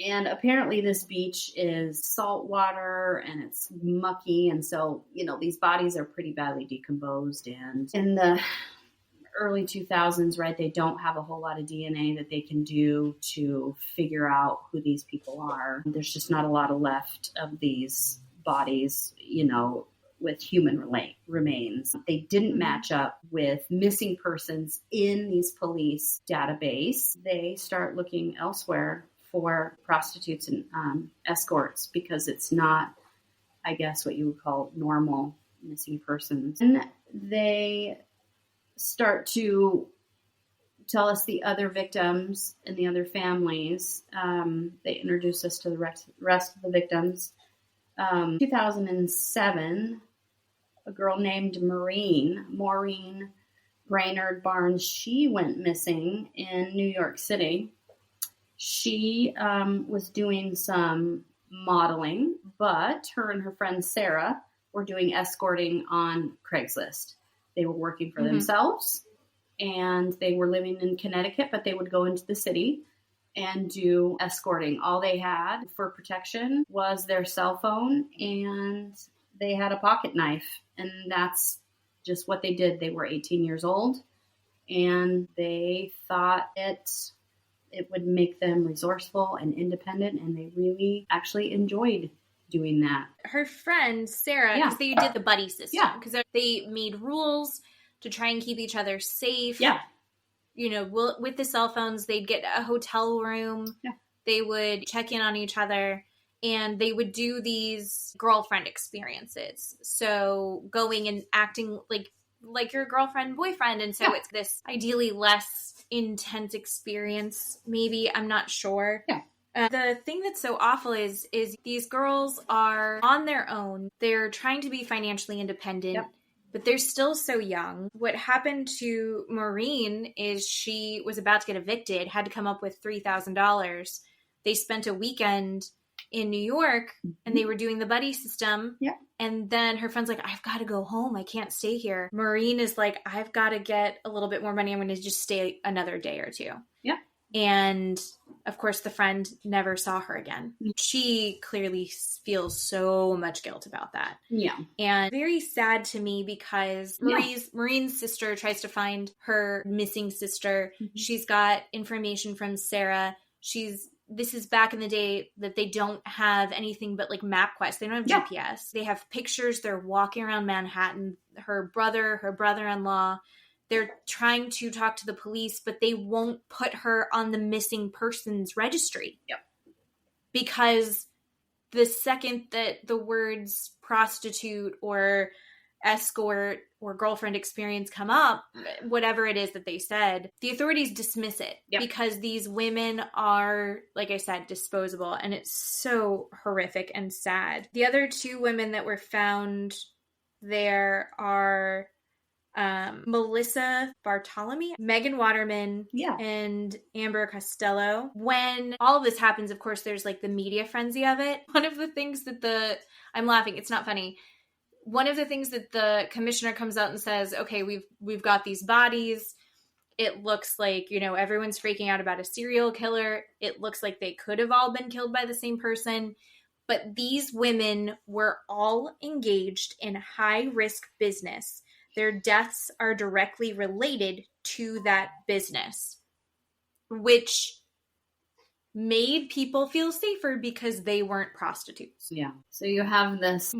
And apparently this beach is salt water and it's mucky. And so, these bodies are pretty badly decomposed. And in the early 2000s, right, they don't have a whole lot of DNA that they can do to figure out who these people are. There's just not a lot left of these bodies, with human remains. They didn't match up with missing persons in these police database. They start looking elsewhere for prostitutes and escorts because it's not, I guess, what you would call normal missing persons. And they start to tell us the other victims and the other families. They introduce us to the rest of the victims. 2007, a girl named Maureen Brainerd Barnes, she went missing in New York City. She was doing some modeling, but her and her friend Sarah were doing escorting on Craigslist. They were working for themselves, and they were living in Connecticut, but they would go into the city and do escorting. All they had for protection was their cell phone, and they had a pocket knife, and that's just what they did. They were 18 years old, and they thought it would make them resourceful and independent, and they really actually enjoyed doing that. Her friend, Sarah, because they did the buddy system. Yeah. Because they made rules to try and keep each other safe. Yeah. With the cell phones, they'd get a hotel room. Yeah. They would check in on each other, and they would do these girlfriend experiences. So going and acting like your girlfriend, boyfriend. And so it's this ideally less intense experience. Maybe, I'm not sure. Yeah. The thing that's so awful is these girls are on their own. They're trying to be financially independent, but they're still so young. What happened to Maureen is she was about to get evicted, had to come up with $3,000. They spent a weekend in New York, and they were doing the buddy system. Yeah. And then her friend's like, I've got to go home. I can't stay here. Maureen is like, I've got to get a little bit more money. I'm going to just stay another day or 2. Yeah. And of course, the friend never saw her again. She clearly feels so much guilt about that. Yeah. And very sad to me because Maureen's sister tries to find her missing sister. Mm-hmm. She's got information from Sarah. This is back in the day that they don't have anything but MapQuest. They don't have GPS. They have pictures. They're walking around Manhattan. Her brother-in-law, they're trying to talk to the police, but they won't put her on the missing persons registry. Yep. Because the second that the words prostitute or escort or girlfriend experience come up, whatever it is that they said, the authorities dismiss it because these women are, like I said, disposable, and it's so horrific and sad. The other two women that were found there are Melissa Bartolome, Megan Waterman, and Amber Costello. When all of this happens, of course, there's like the media frenzy of it. One of the things that I'm laughing, it's not funny. One of the things that the commissioner comes out and says, okay, we've got these bodies. It looks like, everyone's freaking out about a serial killer. It looks like they could have all been killed by the same person. But these women were all engaged in high-risk business. Their deaths are directly related to that business, which made people feel safer because they weren't prostitutes. Yeah. So you have this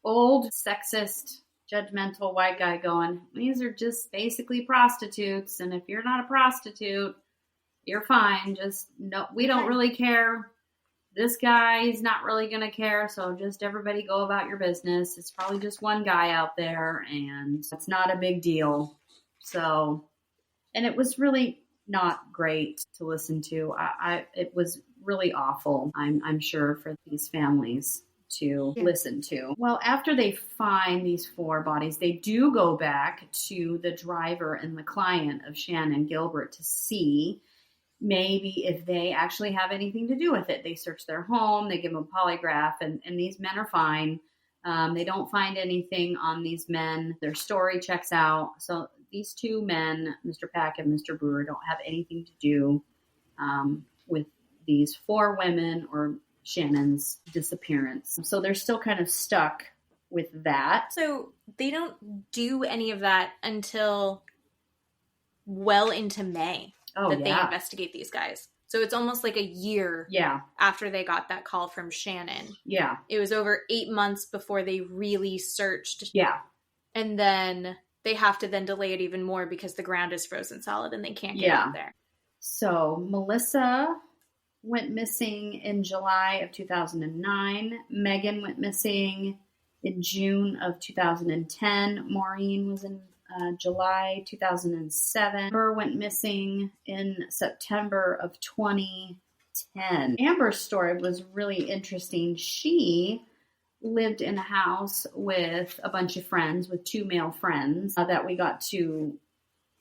old, sexist, judgmental white guy going, these are just basically prostitutes, and if you're not a prostitute, you're fine. Just no, we don't really care. This guy is not really going to care, so just everybody go about your business. It's probably just one guy out there, and it's not a big deal. So, and it was really not great to listen to. It was really awful, I'm sure, for these families to listen to. Well, after they find these 4 bodies, they do go back to the driver and the client of Shannon Gilbert to see maybe if they actually have anything to do with it. They search their home, they give them a polygraph, and these men are fine. They don't find anything on these men. Their story checks out. So these 2 men, Mr. Pack and Mr. Brewer, don't have anything to do with these 4 women or Shannon's disappearance. So they're still kind of stuck with that. So they don't do any of that until well into May. They investigate these guys. So it's almost like a year after they got that call from Shannon. Yeah. It was over 8 months before they really searched. Yeah. And then they have to then delay it even more because the ground is frozen solid and they can't get out there. So Melissa went missing in July of 2009. Megan went missing in June of 2010. Maureen was in July 2007. Amber went missing in September of 2010. Amber's story was really interesting. She lived in a house with a bunch of friends, with 2 male friends that we got to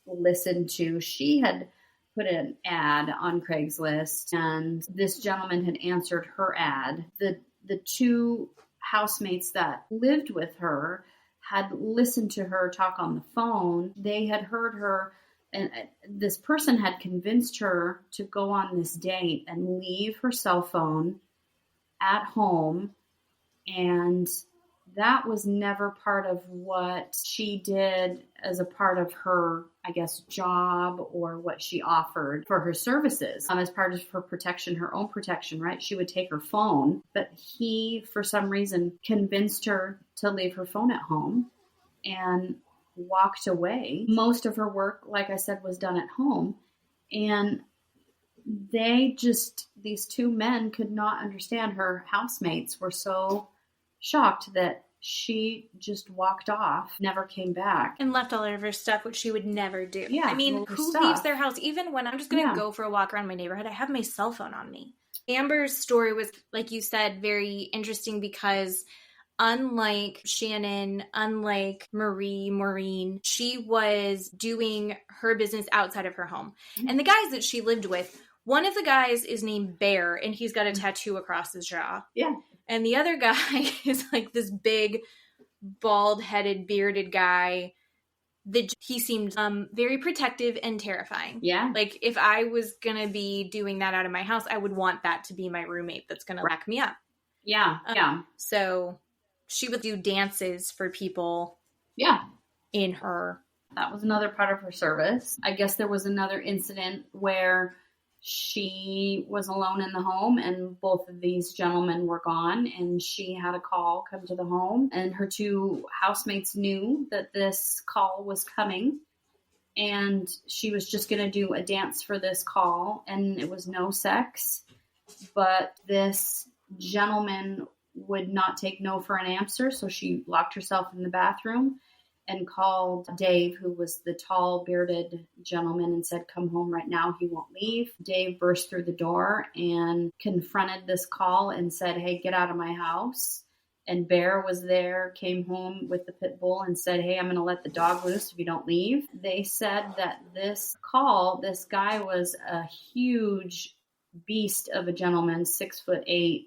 listen to. She had put an ad on Craigslist, and this gentleman had answered her ad. The 2 housemates that lived with her had listened to her talk on the phone. They had heard her, and this person had convinced her to go on this date and leave her cell phone at home. And that was never part of what she did as a part of her, I guess, job or what she offered for her services. As part of her protection, her own protection, right? She would take her phone, but he, for some reason, convinced her to leave her phone at home and walked away. Most of her work, like I said, was done at home. And these 2 men could not understand. Her housemates were so shocked that she just walked off, never came back. And left all of her stuff, which she would never do. Yeah, I mean, who leaves their house? Even when I'm just going to go for a walk around my neighborhood, I have my cell phone on me. Amber's story was, like you said, very interesting because unlike Shannon, unlike Maureen, she was doing her business outside of her home. Mm-hmm. And the guys that she lived with, one of the guys is named Bear, and he's got a tattoo across his jaw. Yeah. And the other guy is like this big, bald-headed, bearded guy. He seemed very protective and terrifying. Yeah. Like, if I was going to be doing that out of my house, I would want that to be my roommate that's going to rack me up. Yeah. So she would do dances for people. Yeah. In her. That was another part of her service. I guess there was another incident where she was alone in the home and both of these gentlemen were gone, and she had a call come to the home, and her 2 housemates knew that this call was coming, and she was just going to do a dance for this call, and it was no sex, but this gentleman would not take no for an answer, so she locked herself in the bathroom and called Dave, who was the tall, bearded gentleman, and said, come home right now. He won't leave. Dave burst through the door and confronted this call and said, hey, get out of my house. And Bear was there, came home with the pit bull and said, hey, I'm going to let the dog loose if you don't leave. They said that this guy was a huge beast of a gentleman, 6'8",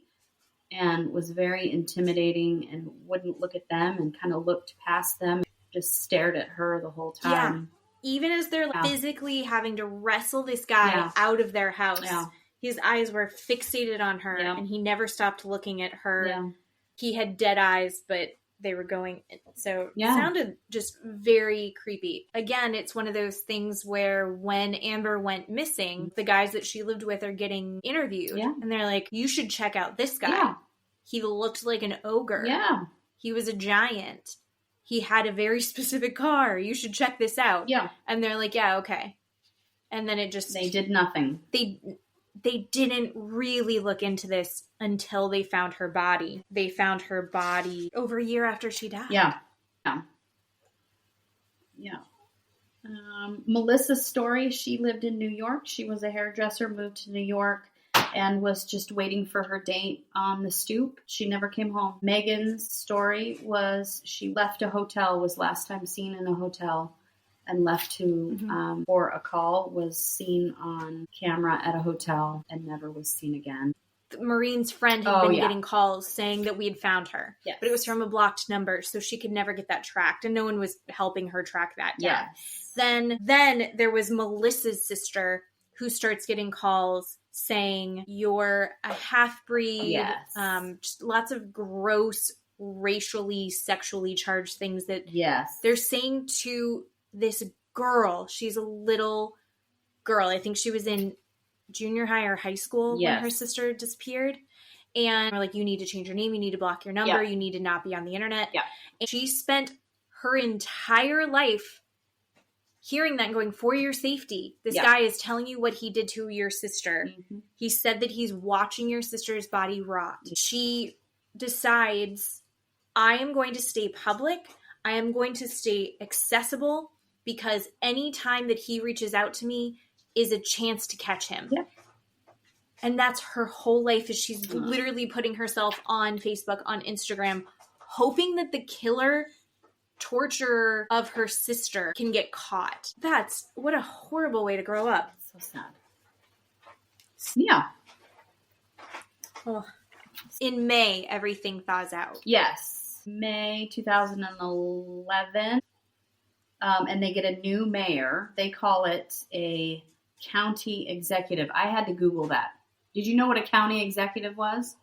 and was very intimidating and wouldn't look at them and kind of looked past them, just stared at her the whole time. Yeah. Even as they're physically having to wrestle this guy out of their house, his eyes were fixated on her and he never stopped looking at her. Yeah. He had dead eyes, but they were going. So it sounded just very creepy. Again, it's one of those things where when Amber went missing, the guys that she lived with are getting interviewed. Yeah. And they're like, you should check out this guy. Yeah. He looked like an ogre. Yeah. He was a giant. He had a very specific car. You should check this out. Yeah. And they're like, yeah, okay. And then they did nothing. They didn't really look into this until they found her body. They found her body over a year after she died. Yeah. Melissa's story, she lived in New York. She was a hairdresser, moved to New York, and was just waiting for her date on the stoop. She never came home. Megan's story was she left a hotel, was last time seen in a hotel, and left to for a call, was seen on camera at a hotel, and never was seen again. The Marine's friend had been getting calls saying that we had found her. Yes. But it was from a blocked number, so she could never get that tracked, and no one was helping her track that down. Yes. Then there was Melissa's sister who starts getting calls saying, you're a half-breed. Yes. Just lots of gross, racially, sexually charged things that they're saying to this girl. She's a little girl. I think she was in junior high or high school when her sister disappeared. And we're like, you need to change your name. You need to block your number. You need to not be on the internet. Yeah. And she spent her entire life hearing that and going, for your safety, this guy is telling you what he did to your sister. Mm-hmm. He said that he's watching your sister's body rot. She decides, I am going to stay public. I am going to stay accessible, because any time that he reaches out to me is a chance to catch him. Yeah. And that's her whole life, is she's literally putting herself on Facebook, on Instagram, hoping that the killer torturer of her sister can get caught. What a horrible way to grow up. So sad. Yeah. Oh. In May, everything thaws out. Yes. May 2011. And they get a new mayor. They call it a county executive. I had to Google that. Did you know what a county executive was?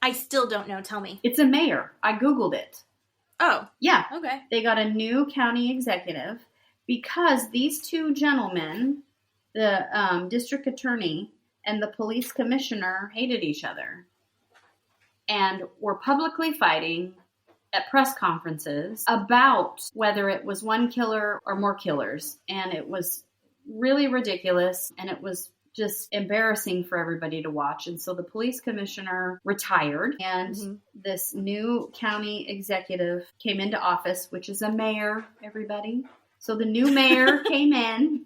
I still don't know. Tell me. It's a mayor. I Googled it. Oh. Yeah. Okay. They got a new county executive because these two gentlemen, the district attorney and the police commissioner, hated each other and were publicly fighting at press conferences about whether it was one killer or more killers. And it was really ridiculous, and it was just embarrassing for everybody to watch. And so the police commissioner retired, and this new county executive came into office, which is a mayor, everybody. So the new mayor came in.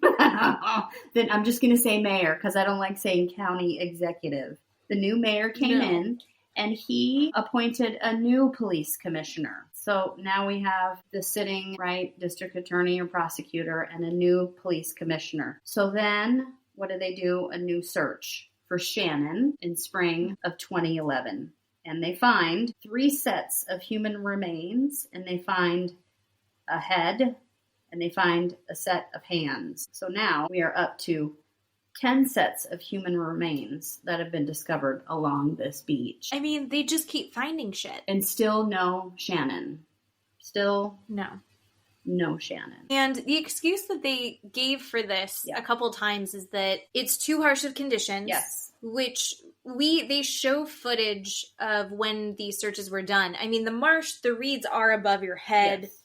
Then I'm just going to say mayor because I don't like saying county executive. The new mayor came in, and he appointed a new police commissioner. So now we have the sitting, district attorney or prosecutor and a new police commissioner. So then what do? A new search for Shannon in spring of 2011. And they find 3 sets of human remains, and they find a head, and they find a set of hands. So now we are up to 10 sets of human remains that have been discovered along this beach. I mean, they just keep finding shit. And still no Shannon. Still no Shannon. And the excuse that they gave for this a couple times is that it's too harsh of conditions. Yes. Which they show footage of when these searches were done. I mean, the marsh, the reeds are above your head. Yes.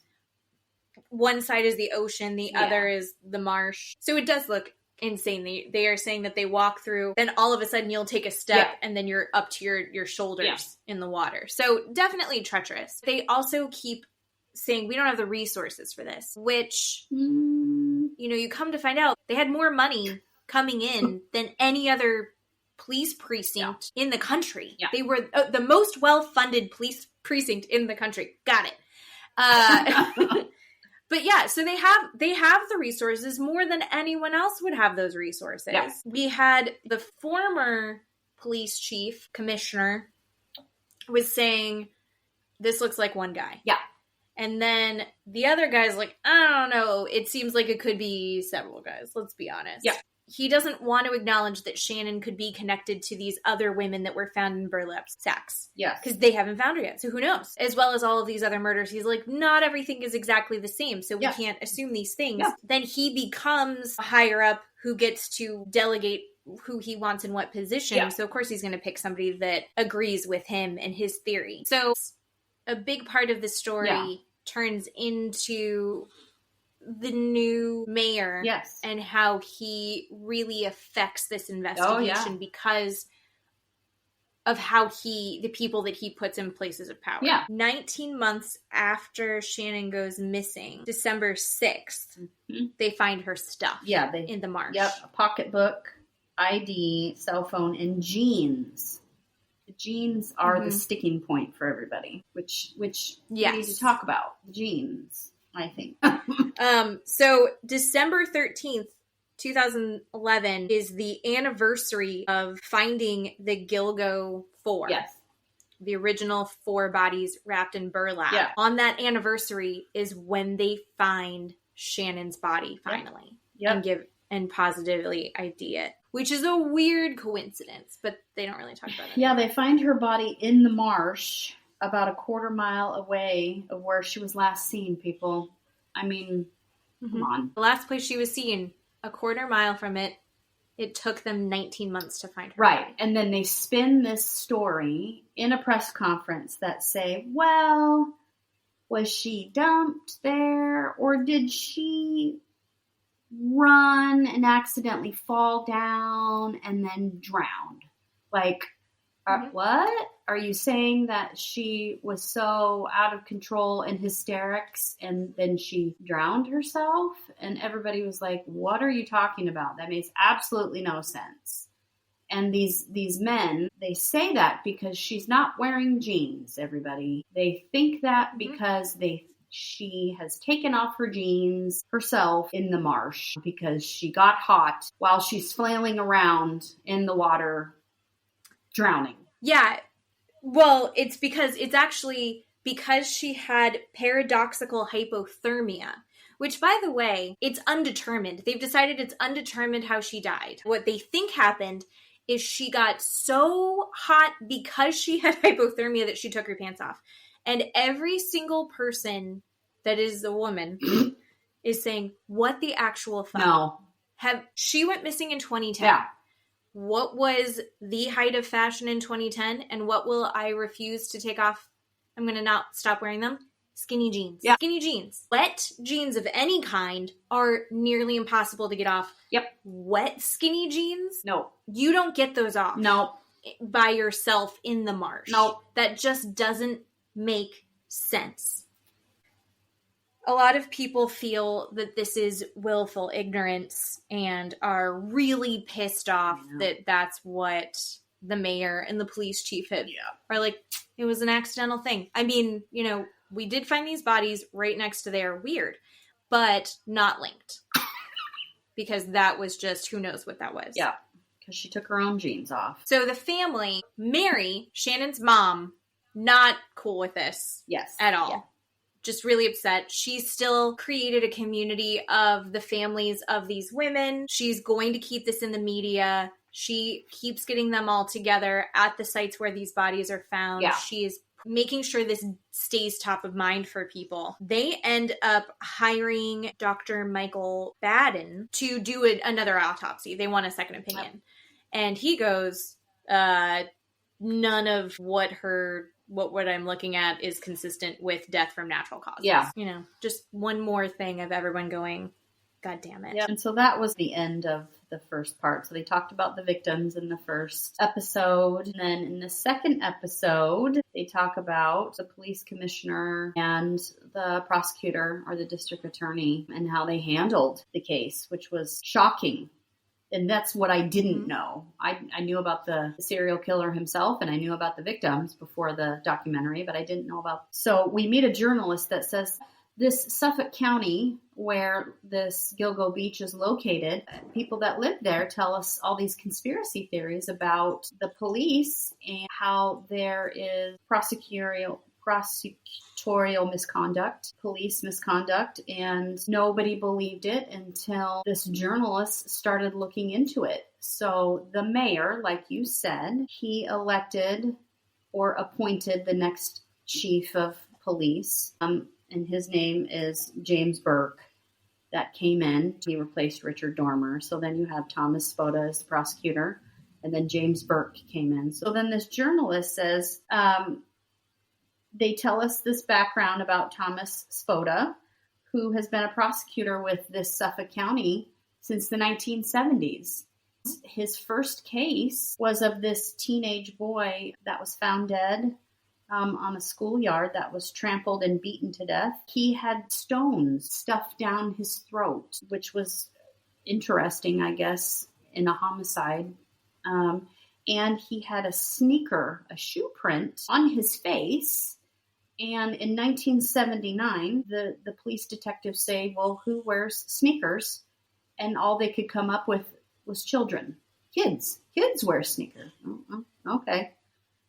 One side is the ocean, the other is the marsh. So it does look insane. They are saying that they walk through, then all of a sudden you'll take a step and then you're up to your shoulders in the water. So definitely treacherous. They also keep saying we don't have the resources for this, which, you come to find out they had more money coming in than any other police precinct in the country. Yeah. They were the most well-funded police precinct in the country. Got it. But yeah, so they have the resources more than anyone else would have those resources. Yeah. We had the former police chief commissioner was saying, this looks like one guy. Yeah. And then the other guy's like, I don't know. It seems like it could be several guys. Let's be honest. Yeah. He doesn't want to acknowledge that Shannon could be connected to these other women that were found in burlap sacks. Yes. Because they haven't found her yet. So who knows? As well as all of these other murders. He's like, not everything is exactly the same. So we can't assume these things. Yeah. Then he becomes a higher up who gets to delegate who he wants in what position. Yeah. So of course he's going to pick somebody that agrees with him and his theory. So a big part of the story turns into the new mayor and how he really affects this investigation because of how the people that he puts in places of power. Yeah. 19 months after Shannon goes missing, December 6th, they find her stuff in the marsh. Yep, a pocketbook, ID, cell phone, and jeans. The jeans are the sticking point for everybody, which we need to talk about. The jeans, I think. So December 13th, 2011 is the anniversary of finding the Gilgo 4. Yes. The original 4 bodies wrapped in burlap. Yeah. On that anniversary is when they find Shannon's body finally. Yep. And positively ID it. Which is a weird coincidence, but they don't really talk about it. Yeah, they find her body in the marsh about a quarter mile away of where she was last seen, people. I mean, come on. The last place she was seen, a quarter mile from it, it took them 19 months to find her. Right. And then they spin this story in a press conference that say, well, was she dumped there or did she run and accidentally fall down and then drowned? Like, what? Are you saying that she was so out of control and hysterics and then she drowned herself? And everybody was like, what are you talking about? That makes absolutely no sense. And these men, they say that because she's not wearing jeans, everybody. They think that because she has taken off her jeans herself in the marsh because she got hot while she's flailing around in the water, drowning. Yeah. Well, it's actually because she had paradoxical hypothermia, which, by the way, it's undetermined. They've decided it's undetermined how she died. What they think happened is she got so hot because she had hypothermia that she took her pants off. And every single person that is a woman is saying, what the actual fuck? No. She went missing in 2010. Yeah. What was the height of fashion in 2010? And what will I refuse to take off? I'm going to not stop wearing them. Skinny jeans. Yeah. Skinny jeans. Wet jeans of any kind are nearly impossible to get off. Yep. Wet skinny jeans? No. You don't get those off. No. By yourself in the marsh. No. That just doesn't make sense. A lot of people feel that this is willful ignorance and are really pissed off that that's what the mayor and the police chief are like, it was an accidental thing. I mean, we did find these bodies right next to there. Weird, but not linked. Because that was just, who knows what that was. Yeah, because she took her own jeans off. So the family, Mary, Shannon's mom, not cool with this at all. Yeah. Just really upset. She's still created a community of the families of these women. She's going to keep this in the media. She keeps getting them all together at the sites where these bodies are found. Yeah. She is making sure this stays top of mind for people. They end up hiring Dr. Michael Baden to do another autopsy. They want a second opinion. Yep. And he goes, none of what I'm looking at is consistent with death from natural causes. Yeah. Just one more thing of everyone going, God damn it. Yep. And so that was the end of the first part. So they talked about the victims in the first episode. And then in the second episode, they talk about the police commissioner and the prosecutor or the district attorney and how they handled the case, which was shocking. And that's what I didn't know. I knew about the serial killer himself, and I knew about the victims before the documentary, but I didn't know about. So we meet a journalist that says, this Suffolk County, where this Gilgo Beach is located, people that live there tell us all these conspiracy theories about the police and how there is prosecutorial misconduct, police misconduct, and nobody believed it until this journalist started looking into it. So the mayor, like you said, he elected or appointed the next chief of police, and his name is James Burke. That came in. He replaced Richard Dormer. So then you have Thomas Spoda as the prosecutor, and then James Burke came in. So then this journalist says, they tell us this background about Thomas Spoda, who has been a prosecutor with this Suffolk County since the 1970s. His first case was of this teenage boy that was found dead on a schoolyard that was trampled and beaten to death. He had stones stuffed down his throat, which was interesting, I guess, in a homicide. And he had a shoe print on his face. And in 1979, the police detectives say, well, who wears sneakers? And all they could come up with was children. Kids wear sneakers. Okay.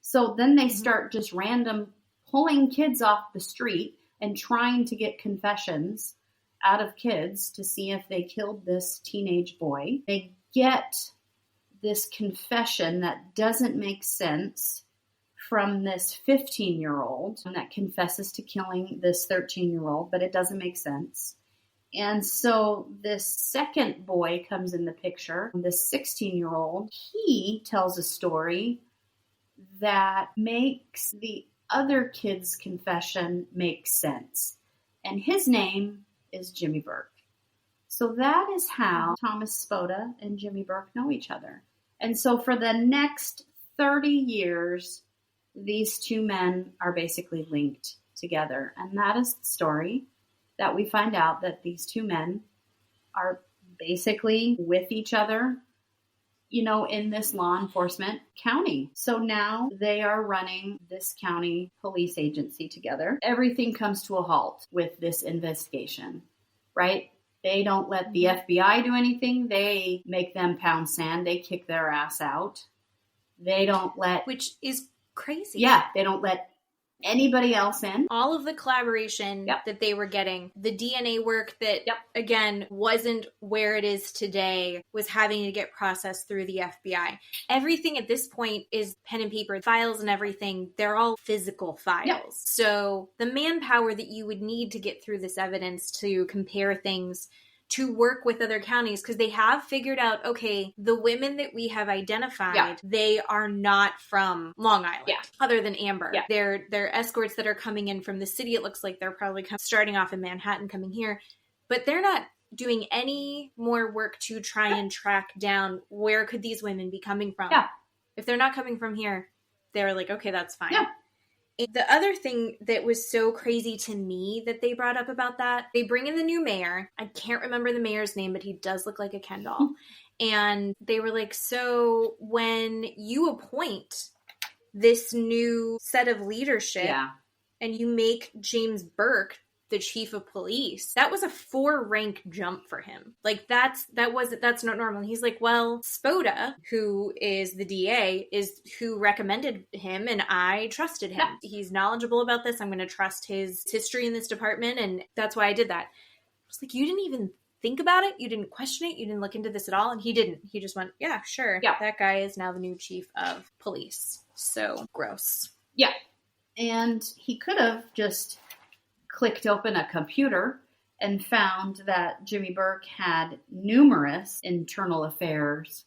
So then they start just random pulling kids off the street and trying to get confessions out of kids to see if they killed this teenage boy. They get this confession that doesn't make sense from this 15-year-old that confesses to killing this 13-year-old, but it doesn't make sense. And so this second boy comes in the picture, this 16-year-old. He tells a story that makes the other kid's confession make sense. And his name is Jimmy Burke. So that is how Thomas Spoda and Jimmy Burke know each other. And so for the next 30 years, these two men are basically linked together. And that is the story that we find out, that these two men are basically with each other, in this law enforcement county. So now they are running this county police agency together. Everything comes to a halt with this investigation, right? They don't let the FBI do anything. They make them pound sand. They kick their ass out. They don't let... Which is crazy. Yeah, they don't let anybody else in. All of the collaboration that they were getting, the DNA work that, again, wasn't where it is today, was having to get processed through the FBI. Everything at this point is pen and paper. Files and everything, they're all physical files. Yep. So the manpower that you would need to get through this evidence to compare things, to work with other counties, because they have figured out, okay, the women that we have identified, they are not from Long Island, other than Amber. Yeah. They're escorts that are coming in from the city. It looks like they're probably starting off in Manhattan, coming here, but they're not doing any more work to try and track down where could these women be coming from. Yeah. If they're not coming from here, they're like, okay, that's fine. Yeah. The other thing that was so crazy to me that they brought up about that, they bring in the new mayor. I can't remember the mayor's name, but he does look like a Ken doll. And they were like, so when you appoint this new set of leadership and you make James Burke the chief of police, that was a 4-rank jump for him. Like that's not normal. And he's like, well, Spoda, who is the DA, is who recommended him, and I trusted him. Yeah. He's knowledgeable about this. I'm going to trust his history in this department, and that's why I did that. I was like, you didn't even think about it? You didn't question it? You didn't look into this at all? And he didn't. He just went, yeah, sure. Yeah. That guy is now the new chief of police. So gross. Yeah. And he could have just clicked open a computer and found that Jimmy Burke had numerous internal affairs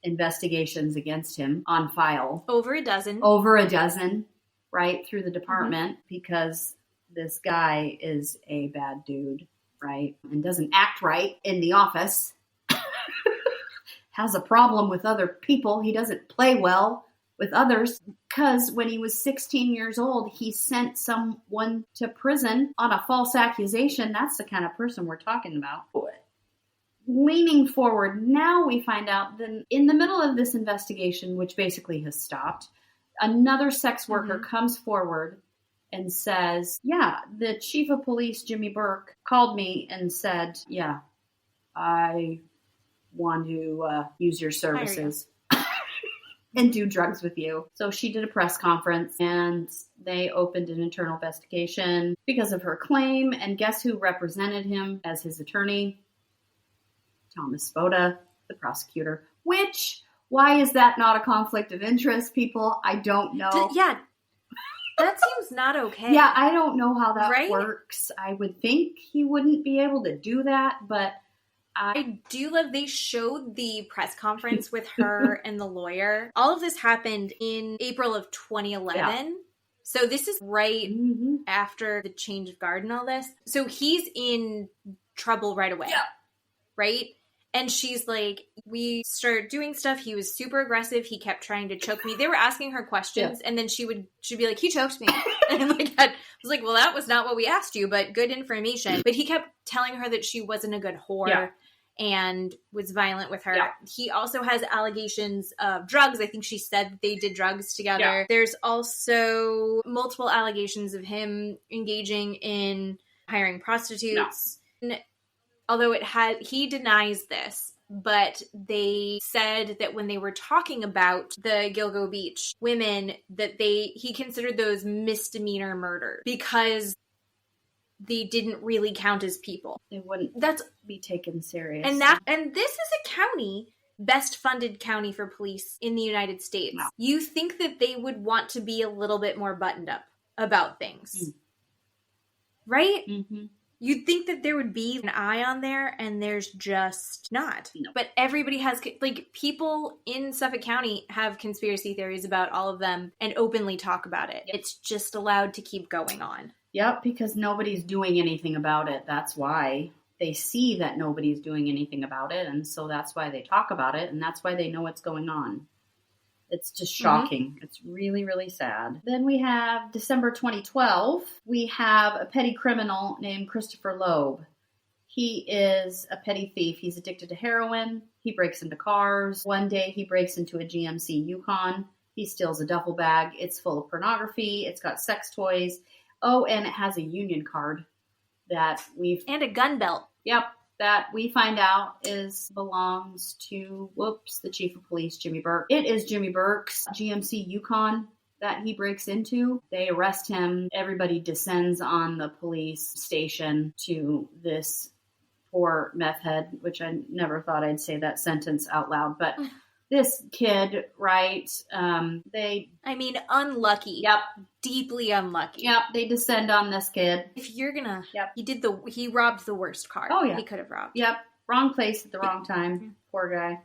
investigations against him on file. Over a dozen, right, through the department, because this guy is a bad dude right, and doesn't act right in the office, has a problem with other people. He doesn't play well with others because when he was 16 years old, he sent someone to prison on a false accusation. That's the kind of person we're talking about. Leaning forward, now we find out that in the middle of this investigation, which basically has stopped, another sex worker comes forward and says, yeah, the chief of police, Jimmy Burke, called me and said, yeah, I want to use your services and do drugs with you. So she did a press conference and they opened an internal investigation because of her claim. And guess who represented him as his attorney? Thomas Spoda, the prosecutor. Why is that not a conflict of interest, people? I don't know. Yeah. That seems not okay. Yeah, I don't know how that works. I would think he wouldn't be able to do that, but I do love they showed the press conference with her and the lawyer. All of this happened in April of 2011. Yeah. So this is right after the change of guard and all this. So he's in trouble right away. Yeah. Right? And she's like, we start doing stuff. He was super aggressive. He kept trying to choke me. They were asking her questions, and then she'd be like, he choked me. And I was like, well, that was not what we asked you, but good information. But he kept telling her that she wasn't a good whore and was violent with her. Yeah. He also has allegations of drugs. I think she said that they did drugs together. Yeah. There's also multiple allegations of him engaging in hiring prostitutes. No. Although he denies this, but they said that when they were talking about the Gilgo Beach women, that he considered those misdemeanor murder because they didn't really count as people. They wouldn't be taken serious. And this is a county, best funded county for police in the United States. Wow. You think that they would want to be a little bit more buttoned up about things. Right? Mm-hmm. You'd think that there would be an eye on there, and there's just not. No. But everybody has, people in Suffolk County have conspiracy theories about all of them and openly talk about it. Yep. It's just allowed to keep going on. Yep, because nobody's doing anything about it. That's why they see that nobody's doing anything about it, and so that's why they talk about it, and that's why they know what's going on. It's just shocking. Mm-hmm. It's really, really sad. Then we have December 2012. We have a petty criminal named Christopher Loeb. He is a petty thief. He's addicted to heroin. He breaks into cars. One day he breaks into a GMC Yukon. He steals a duffel bag. It's full of pornography. It's got sex toys. Oh, and it has a union card that and a gun belt. Yep. That we find out belongs to, the chief of police, Jimmy Burke. It is Jimmy Burke's GMC Yukon that he breaks into. They arrest him. Everybody descends on the police station to this poor meth head, which I never thought I'd say that sentence out loud, but this kid, right? Unlucky. Yep. Deeply unlucky. Yep. They descend on this kid. If you're gonna, he robbed the worst car. Oh yeah. He could have robbed. Yep. Wrong place at the wrong time. Yeah. Poor guy.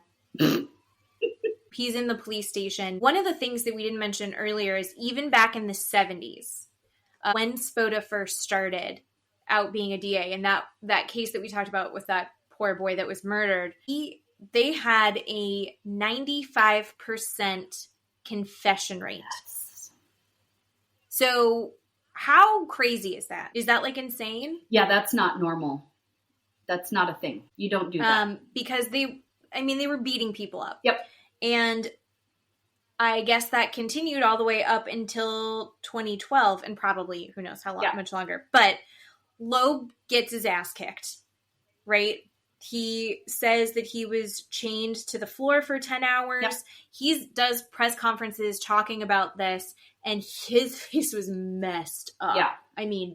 He's in the police station. One of the things that we didn't mention earlier is even back in the 70s, when Spoda first started out being a DA, and that case that we talked about with that poor boy that was murdered, they had a 95% confession rate. Yes. So how crazy is that? Is that insane? Yeah, that's not normal. That's not a thing. You don't do that. Because they were beating people up. Yep. And I guess that continued all the way up until 2012 and probably who knows how long, much longer. But Loeb gets his ass kicked, right? He says that he was chained to the floor for 10 hours. Yep. He does press conferences talking about this, and his face was messed up. Yeah.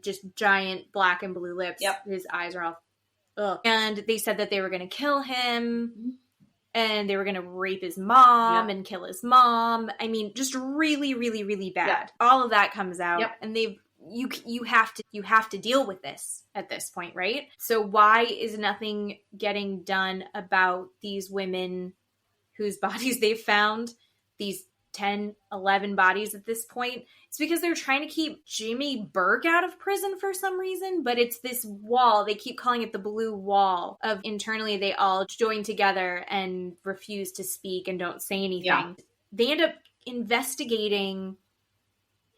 Just giant black and blue lips. Yep. His eyes are all... Ugh. And they said that they were going to kill him, and they were going to rape his mom and kill his mom. Just really, really, really bad. Yep. All of that comes out, and you have to deal with this at this point, right? So why is nothing getting done about these women whose bodies they've found, these 10, 11 bodies at this point. It's because they're trying to keep Jimmy Burke out of prison for some reason, but it's this wall. They keep calling it the blue wall of internally they all join together and refuse to speak and don't say anything. Yeah. They end up investigating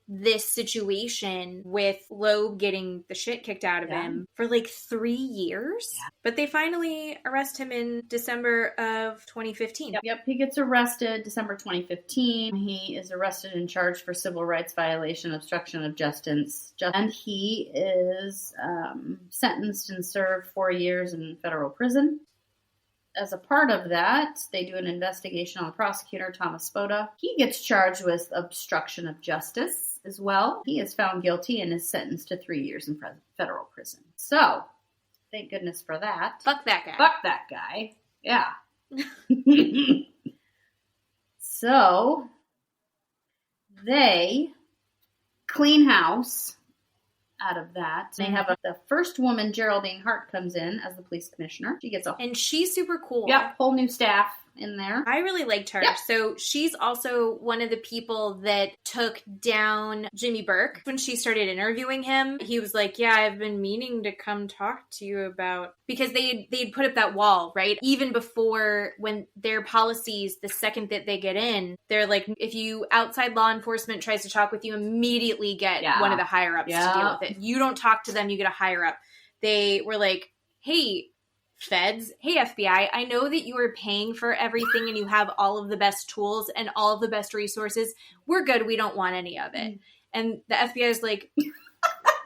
this situation with Loeb getting the shit kicked out of him for like 3 years. Yeah. But they finally arrest him in December of 2015. Yep, he gets arrested December 2015. He is arrested and charged for civil rights violation, obstruction of justice, and he is sentenced and served 4 years in federal prison. As a part of that, they do an investigation on the prosecutor, Thomas Spoda. He gets charged with obstruction of justice as well. He is found guilty and is sentenced to 3 years in federal prison. So, thank goodness for that. Fuck that guy. Fuck that guy. Yeah. So, they clean house out of that. They have the first woman, Geraldine Hart, comes in as the police commissioner. She gets and she's super cool. Yep, whole new staff in there. I really liked her. Yep. So she's also one of the people that took down Jimmy Burke. When she started interviewing him, he was like, yeah, I've been meaning to come talk to you about, because they'd put up that wall, right? Even before, when their policies, the second that they get in, they're like, if you outside law enforcement tries to talk with you, immediately get one of the higher ups to deal with it. You don't talk to them, you get a higher up. They were like, hey, feds, hey FBI, I know that you are paying for everything and you have all of the best tools and all of the best resources. We're good. We don't want any of it. And the FBI is like,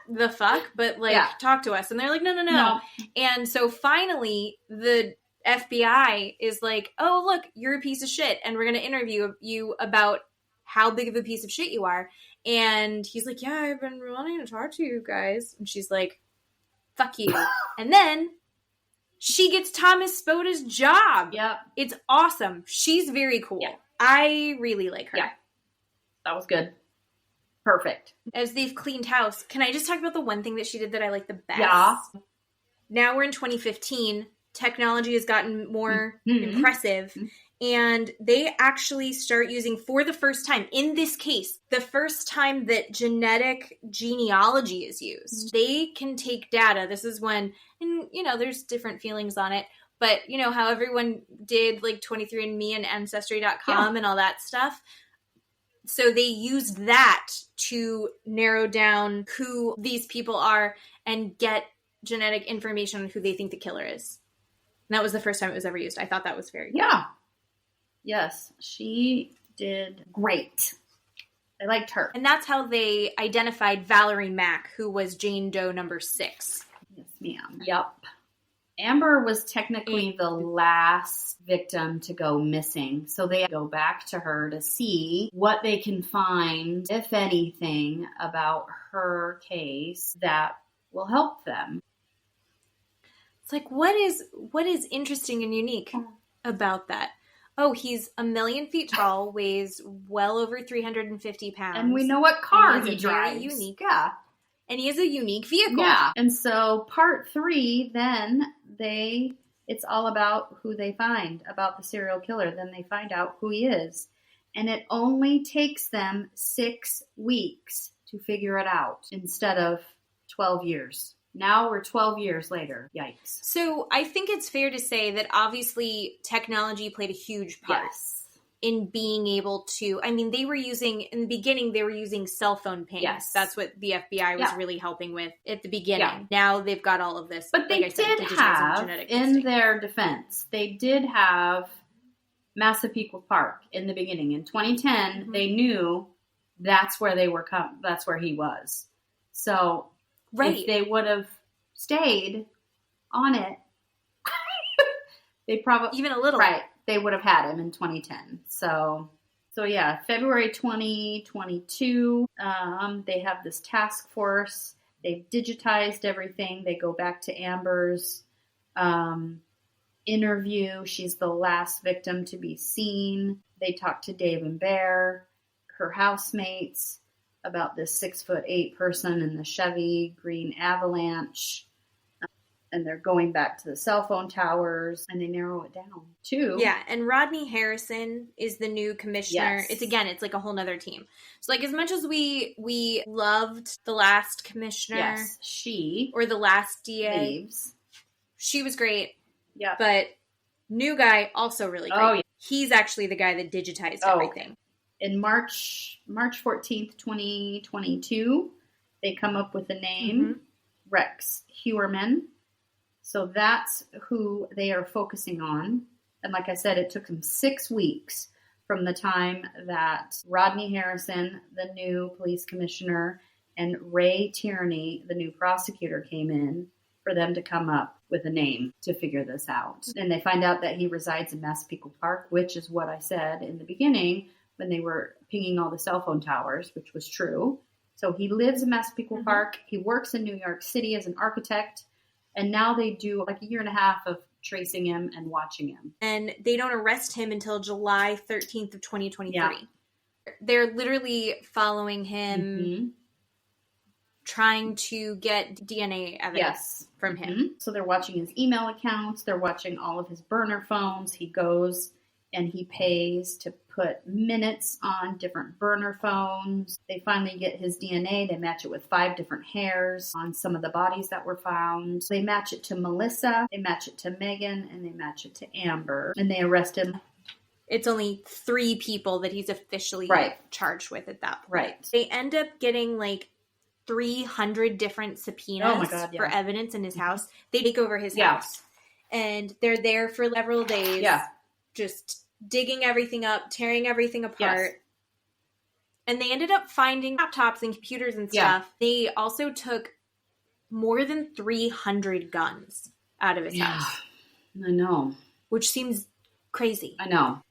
the fuck? But like, talk to us. And they're like, no. And so finally, the FBI is like, oh, look, you're a piece of shit. And we're going to interview you about how big of a piece of shit you are. And he's like, yeah, I've been wanting to talk to you guys. And she's like, fuck you. And then she gets Thomas Spoda's job. Yep. It's awesome. She's very cool. Yeah. I really like her. Yeah. That was good. Perfect. As they've cleaned house, can I just talk about the one thing that she did that I like the best? Yeah. Now we're in 2015. Technology has gotten more impressive. And they actually start using, for the first time, in this case, the first time that genetic genealogy is used. They can take data. This is when, and there's different feelings on it, but how everyone did like 23andMe and Ancestry.com and all that stuff. So they used that to narrow down who these people are and get genetic information on who they think the killer is. And that was the first time it was ever used. I thought that was very cool. Yeah. Yes, she did great. I liked her. And that's how they identified Valerie Mack, who was Jane Doe number 6. Yes, ma'am. Yep. Amber was technically the last victim to go missing. So they go back to her to see what they can find, if anything, about her case that will help them. It's like, what is interesting and unique about that? Oh, he's 1 million feet tall, weighs well over 350 pounds. And we know what car he drives. Very unique. Yeah. And he has a unique vehicle. Yeah. And so part 3, then it's all about who they find, about the serial killer. Then they find out who he is. And it only takes them 6 weeks to figure it out instead of 12 years. Now we're 12 years later. Yikes. So I think it's fair to say that obviously technology played a huge part in being able to, they were using, in the beginning, they were using cell phone pings. Yes. That's what the FBI was really helping with at the beginning. Yeah. Now they've got all of this. But they did have, in their defense, they did have Massapequa Park in the beginning. In 2010, they knew that's where that's where he was. So if they would have stayed on it, they probably, even a little, they would have had him in 2010. So yeah, February 2022, they have this task force. They've digitized everything. They go back to Amber's interview. She's the last victim to be seen. They talk to Dave and Bear, her housemates, about this 6'8" person in the Chevy Green Avalanche. And they're going back to the cell phone towers, and they narrow it down too. Yeah, and Rodney Harrison is the new commissioner. Yes. It's like a whole nother team. So like as much as we loved the last commissioner, Yes, she or the last DA, leaves. She was great. Yeah, but new guy also really great. Oh, yeah. He's actually the guy that digitized everything. Okay. In March 14th, 2022, they come up with a name, Rex Hewerman. So that's who they are focusing on. And like I said, it took them 6 weeks from the time that Rodney Harrison, the new police commissioner, and Ray Tierney, the new prosecutor, came in for them to come up with a name to figure this out. And they find out that he resides in Massapequa Park, which is what I said in the beginning when they were pinging all the cell phone towers, which was true. So he lives in Massapequa Park. He works in New York City as an architect. And now they do like a year and a half of tracing him and watching him. And they don't arrest him until July 13th of 2023. Yeah. They're literally following him, trying to get DNA evidence from him. So they're watching his email accounts. They're watching all of his burner phones. He goes and he pays to put minutes on different burner phones. They finally get his DNA. They match it with 5 different hairs on some of the bodies that were found. They match it to Melissa, they match it to Megan, and they match it to Amber. And they arrest him. It's only 3 people that he's officially charged with at that point. Right. They end up getting like 300 different subpoenas for evidence in his house. They take over his house. And they're there for several days. Yeah. Just digging everything up, tearing everything apart. And they ended up finding laptops and computers and stuff. They also took more than 300 guns out of his house. I know. Which seems crazy. I know.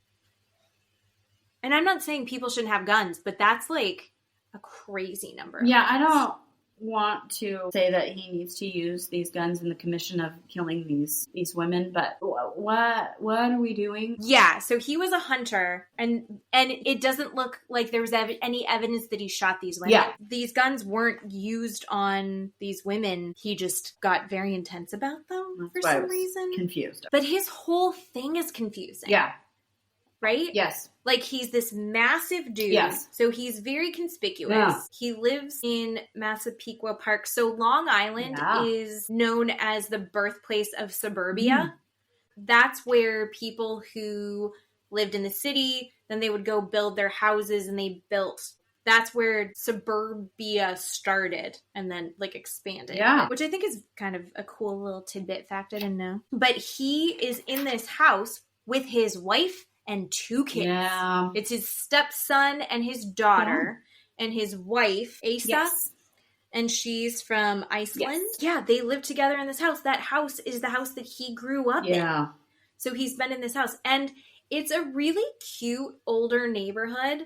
And I'm not saying people shouldn't have guns, but that's like a crazy number. Yeah, I don't want to say that he needs to use these guns in the commission of killing these women, but what are we doing? Yeah, so he was a hunter, and it doesn't look like there was any evidence that he shot these women. Yeah. These guns weren't used on these women. He just got very intense about them for some reason. Confused. But his whole thing is confusing. Yeah. Right? Yes. Like, he's this massive dude. Yes. So he's very conspicuous. Yeah. He lives in Massapequa Park. So Long Island is known as the birthplace of suburbia. That's where people who lived in the city, then they would go build their houses, and that's where suburbia started and then like expanded. Yeah. Which I think is kind of a cool little tidbit fact I didn't know. But he is in this house with his wife and 2 kids. Yeah. It's his stepson and his daughter and his wife, Asa. Yes. And she's from Iceland. Yes. Yeah, they live together in this house. That house is the house that he grew up in. So he's been in this house. And it's a really cute older neighborhood.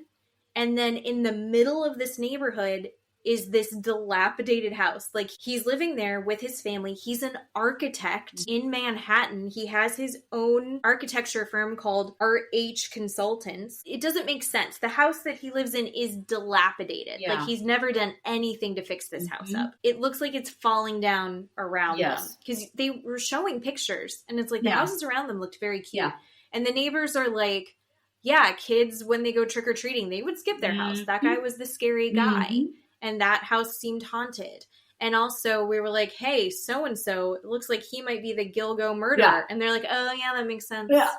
And then in the middle of this neighborhood is this dilapidated house. Like, he's living there with his family. He's an architect in Manhattan. He has his own architecture firm called RH Consultants. It doesn't make sense. The house that he lives in is dilapidated. Yeah. Like, he's never done anything to fix this house up. It looks like it's falling down around them. Because they were showing pictures, and it's like the houses around them looked very cute. Yeah. And the neighbors are like, yeah, kids, when they go trick-or-treating, they would skip their house. That guy was the scary guy. And that house seemed haunted. And also, we were like, hey, so-and-so, it looks like he might be the Gilgo murderer. Yeah. And they're like, oh, yeah, that makes sense. Yeah.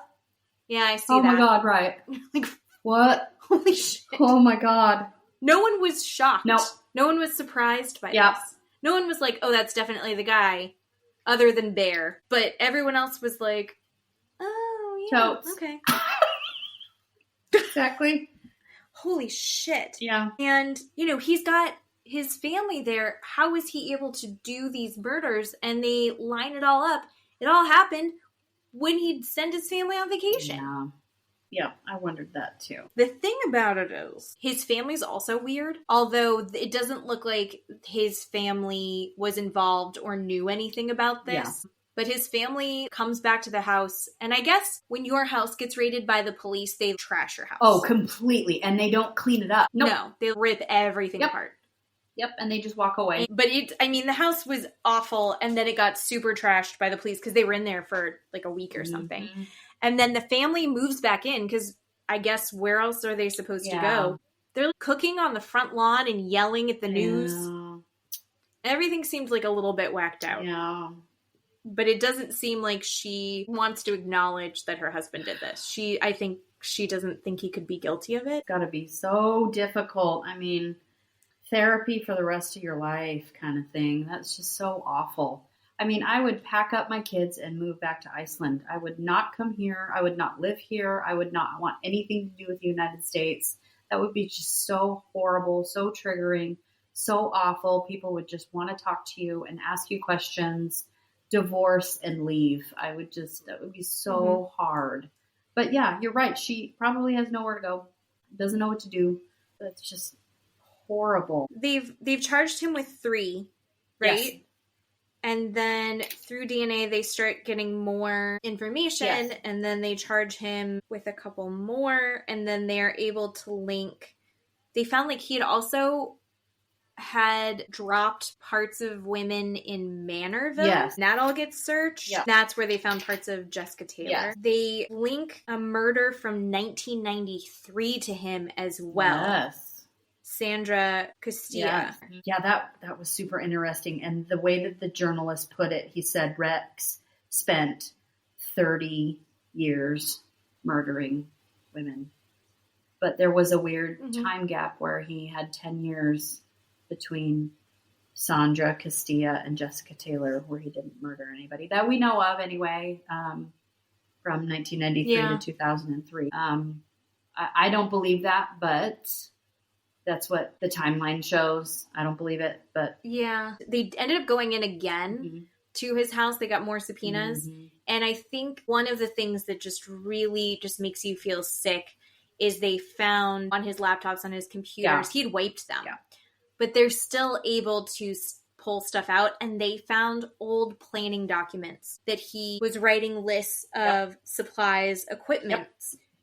Yeah, I see that. Oh, my God, right. Like, what? Holy shit. Oh, my God. No one was shocked. No. No one was surprised by this. No one was like, oh, that's definitely the guy, other than Bear. But everyone else was like, oh, yeah, Totes. okay. Exactly. Holy shit. Yeah. And, he's got his family there. How is he able to do these murders? And they line it all up. It all happened when he'd send his family on vacation. Yeah. Yeah, I wondered that too. The thing about it is, his family's also weird. Although it doesn't look like his family was involved or knew anything about this. Yeah. But his family comes back to the house, and I guess when your house gets raided by the police, they trash your house. Oh, completely. And they don't clean it up. No, they rip everything apart. Yep, and they just walk away. But the house was awful, and then it got super trashed by the police because they were in there for like a week or something. Mm-hmm. And then the family moves back in because I guess where else are they supposed to go? They're cooking on the front lawn and yelling at the news. Everything seems like a little bit whacked out. Yeah. But it doesn't seem like she wants to acknowledge that her husband did this. I think she doesn't think he could be guilty of it. It's got to be so difficult. I mean, therapy for the rest of your life kind of thing. That's just so awful. I mean, I would pack up my kids and move back to Iceland. I would not come here. I would not live here. I would not want anything to do with the United States. That would be just so horrible, so triggering, so awful. People would just want to talk to you and ask you questions, divorce and leave. That would be so hard. But yeah, you're right. She probably has nowhere to go. Doesn't know what to do. That's just horrible. They've charged him with 3, right? Yes. And then through DNA, they start getting more information, and then they charge him with a couple more, and then they're able to link. They found like he had also had dropped parts of women in Manorville. Yes. And that all gets searched. Yep. That's where they found parts of Jessica Taylor. Yes. They link a murder from 1993 to him as well. Yes. Sandra Castilla. Yeah, that was super interesting. And the way that the journalist put it, he said Rex spent 30 years murdering women. But there was a weird time gap where he had 10 years between Sandra Castilla and Jessica Taylor where he didn't murder anybody that we know of anyway, from 1993 to 2003. I don't believe that, but that's what the timeline shows. I don't believe it, but... Yeah. They ended up going in again to his house. They got more subpoenas. And I think one of the things that just really just makes you feel sick is they found on his laptops, on his computers, he'd wiped them. Yeah. But they're still able to pull stuff out. And they found old planning documents that he was writing lists of supplies, equipment,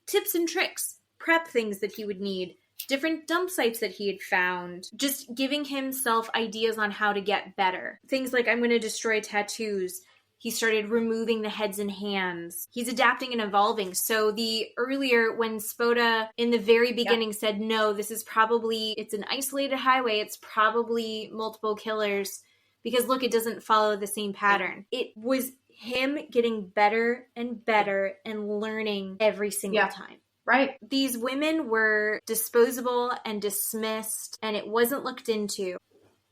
tips and tricks, prep things that he would need, different dump sites that he had found, just giving himself ideas on how to get better. Things like, I'm going to destroy tattoos. He started removing the heads and hands. He's adapting and evolving. So when Spoda in the very beginning said, no, it's an isolated highway. It's probably multiple killers because look, it doesn't follow the same pattern. It was him getting better and better and learning every single time. Right. These women were disposable and dismissed, and it wasn't looked into.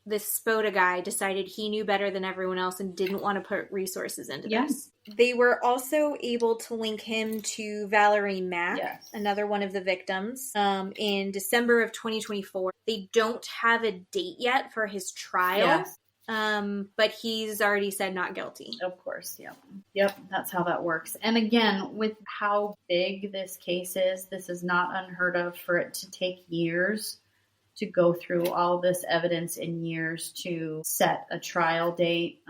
This Spoda guy decided he knew better than everyone else and didn't want to put resources into this. They were also able to link him to Valerie Mack, another one of the victims, in December of 2024. They don't have a date yet for his trial. But he's already said not guilty. Of course, Yep, that's how that works. And again, with how big this case is, this is not unheard of for it to take years to go through all this evidence in years to set a trial date,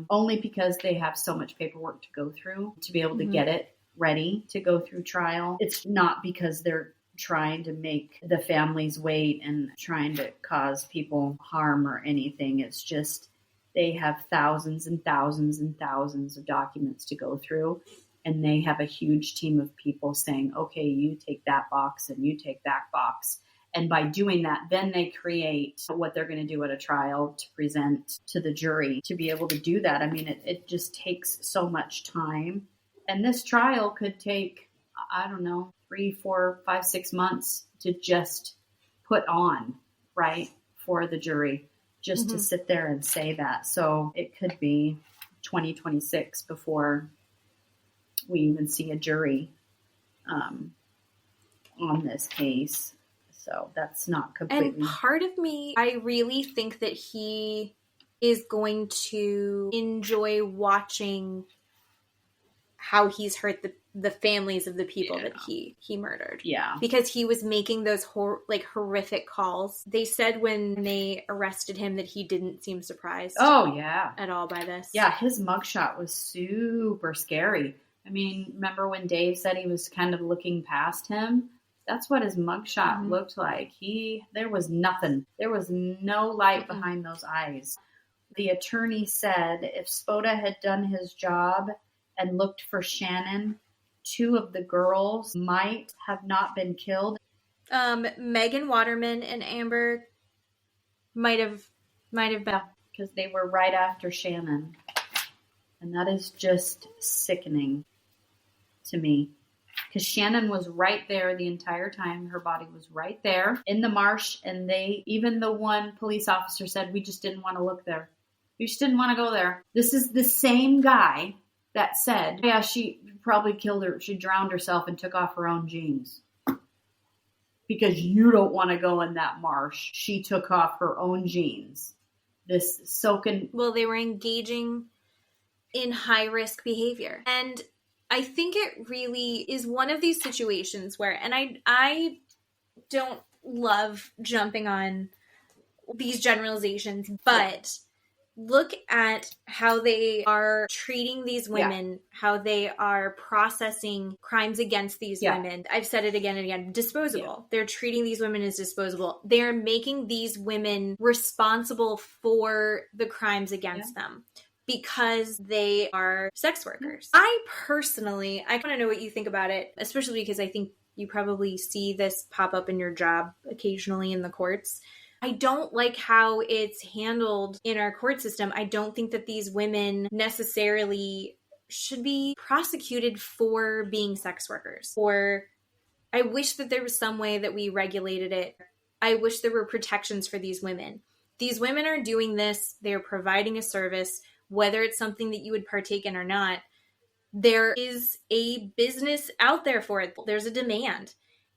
only because they have so much paperwork to go through to be able to get it ready to go through trial. It's not because they're trying to make the families wait and trying to cause people harm or anything. It's just they have thousands and thousands and thousands of documents to go through, and they have a huge team of people saying, okay, you take that box and you take that box. And by doing that, then they create what they're going to do at a trial to present to the jury to be able to do that. I mean, it just takes so much time. And this trial could take, 3, 4, 5, 6 months to just put on, right, for the jury, just to sit there and say that. So it could be 2026 before we even see a jury on this case. So that's not completely... And part of me, I really think that he is going to enjoy watching how he's hurt the families of the people that he murdered. Yeah. Because he was making those horrific calls. They said when they arrested him that he didn't seem surprised. Oh, yeah. At all by this. Yeah, his mugshot was super scary. I mean, remember when Dave said he was kind of looking past him? That's what his mugshot looked like. There was nothing. There was no light behind those eyes. The attorney said if Spoda had done his job and looked for Shannon, 2 of the girls might have not been killed. Megan Waterman and Amber might have been, because they were right after Shannon. And that is just sickening to me. Because Shannon was right there the entire time. Her body was right there in the marsh. And even the one police officer said, we just didn't want to look there. We just didn't want to go there. This is the same guy that said, yeah, she probably killed her. She drowned herself and took off her own jeans. Because you don't want to go in that marsh. She took off her own jeans. This soaking. Well, they were engaging in high-risk behavior. And I think it really is one of these situations where, and I don't love jumping on these generalizations, but look at how they are treating these women, how they are processing crimes against these women. I've said it again and again, disposable. They're treating these women as disposable. They're making these women responsible for the crimes against them because they are sex workers. I want to know what you think about it, especially because I think you probably see this pop up in your job occasionally in the courts. I don't like how it's handled in our court system. I don't think that these women necessarily should be prosecuted for being sex workers. Or I wish that there was some way that we regulated it. I wish there were protections for these women. These women are doing this. They're providing a service, whether it's something that you would partake in or not. There is a business out there for it. There's a demand.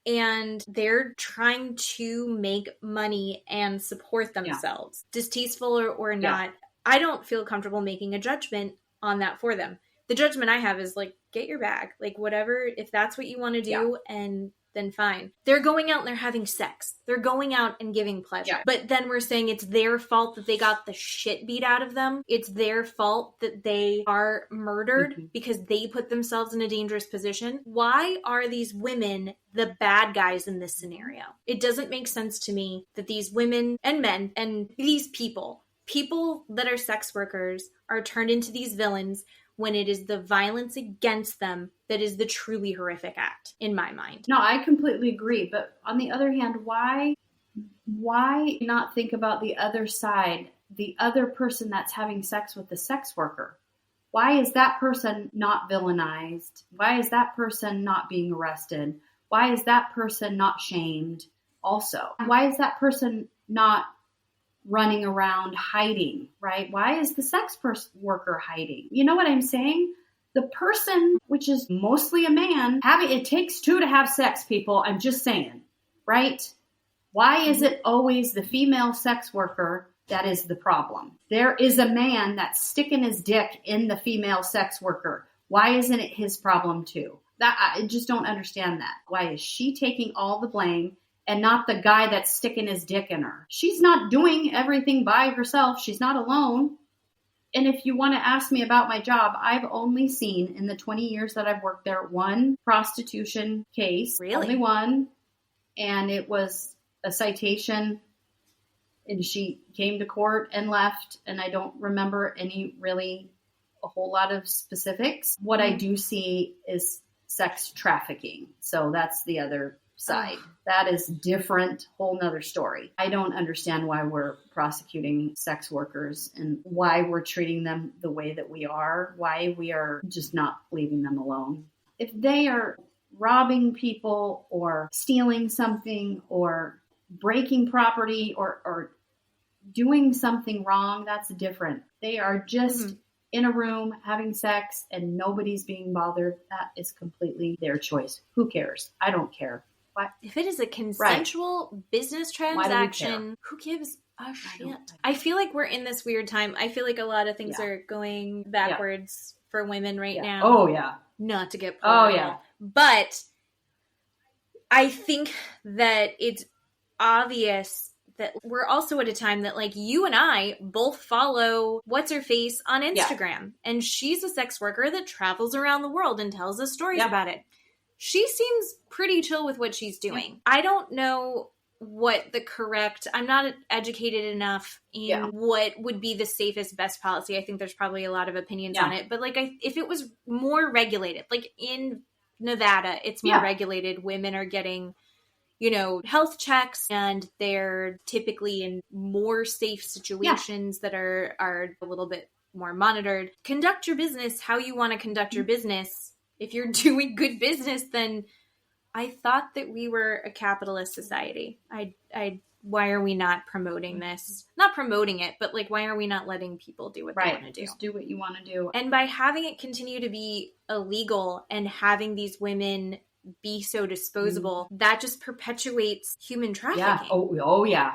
And they're trying to make money and support themselves. Distasteful or not, I don't feel comfortable making a judgment on that for them. The judgment I have is like, get your bag. Like whatever, if that's what you want to do, and then fine. They're going out and they're having sex. They're going out and giving pleasure. But then we're saying it's their fault that they got the shit beat out of them. It's their fault that they are murdered because they put themselves in a dangerous position. Why are these women the bad guys in this scenario? It doesn't make sense to me that these women and men and these people that are sex workers are turned into these villains when it is the violence against them that is the truly horrific act, in my mind. No, I completely agree. But on the other hand, why not think about the other side, the other person that's having sex with the sex worker? Why is that person not villainized? Why is that person not being arrested? Why is that person not shamed also? Why is that person not running around hiding, right? Why is the sex worker hiding? You know what I'm saying? The person, which is mostly a man, it takes 2 to have sex, people. I'm just saying, right? Why is it always the female sex worker that is the problem? There is a man that's sticking his dick in the female sex worker. Why isn't it his problem too? I just don't understand that. Why is she taking all the blame and not the guy that's sticking his dick in her? She's not doing everything by herself. She's not alone. And if you want to ask me about my job, I've only seen in the 20 years that I've worked there 1 prostitution case. Really? Only 1. And it was a citation. And she came to court and left. And I don't remember a whole lot of specifics. What I do see is sex trafficking. So that's the other side. That is different, whole nother story. I don't understand why we're prosecuting sex workers and why we're treating them the way that we are, why we are just not leaving them alone. If they are robbing people or stealing something or breaking property or doing something wrong, that's different. They are just in a room having sex and nobody's being bothered. That is completely their choice. Who cares? I don't care. What? If it is a consensual business transaction, who gives a shit? I feel like we're in this weird time. I feel like a lot of things are going backwards for women right now. Oh, yeah. Not to get political. Oh, yeah. But I think that it's obvious that we're also at a time that, like, you and I both follow What's-Her-Face on Instagram. And she's a sex worker that travels around the world and tells us stories about it. she seems pretty chill with what she's doing. I don't know what the correct, I'm not educated enough in what would be the safest, best policy. I think there's probably a lot of opinions on it, but like, if it was more regulated, like in Nevada, it's more regulated. Women are getting, you know, health checks, and they're typically in more safe situations that are a little bit more monitored. Conduct your business how you want to conduct your business. If you're doing good business, then I thought that we were a capitalist society. Why are we not promoting this? Not promoting it, but like, why are we not letting people do what they want to do? Just do what you want to do. And by having it continue to be illegal and having these women be so disposable, that just perpetuates human trafficking. Yeah. Oh yeah.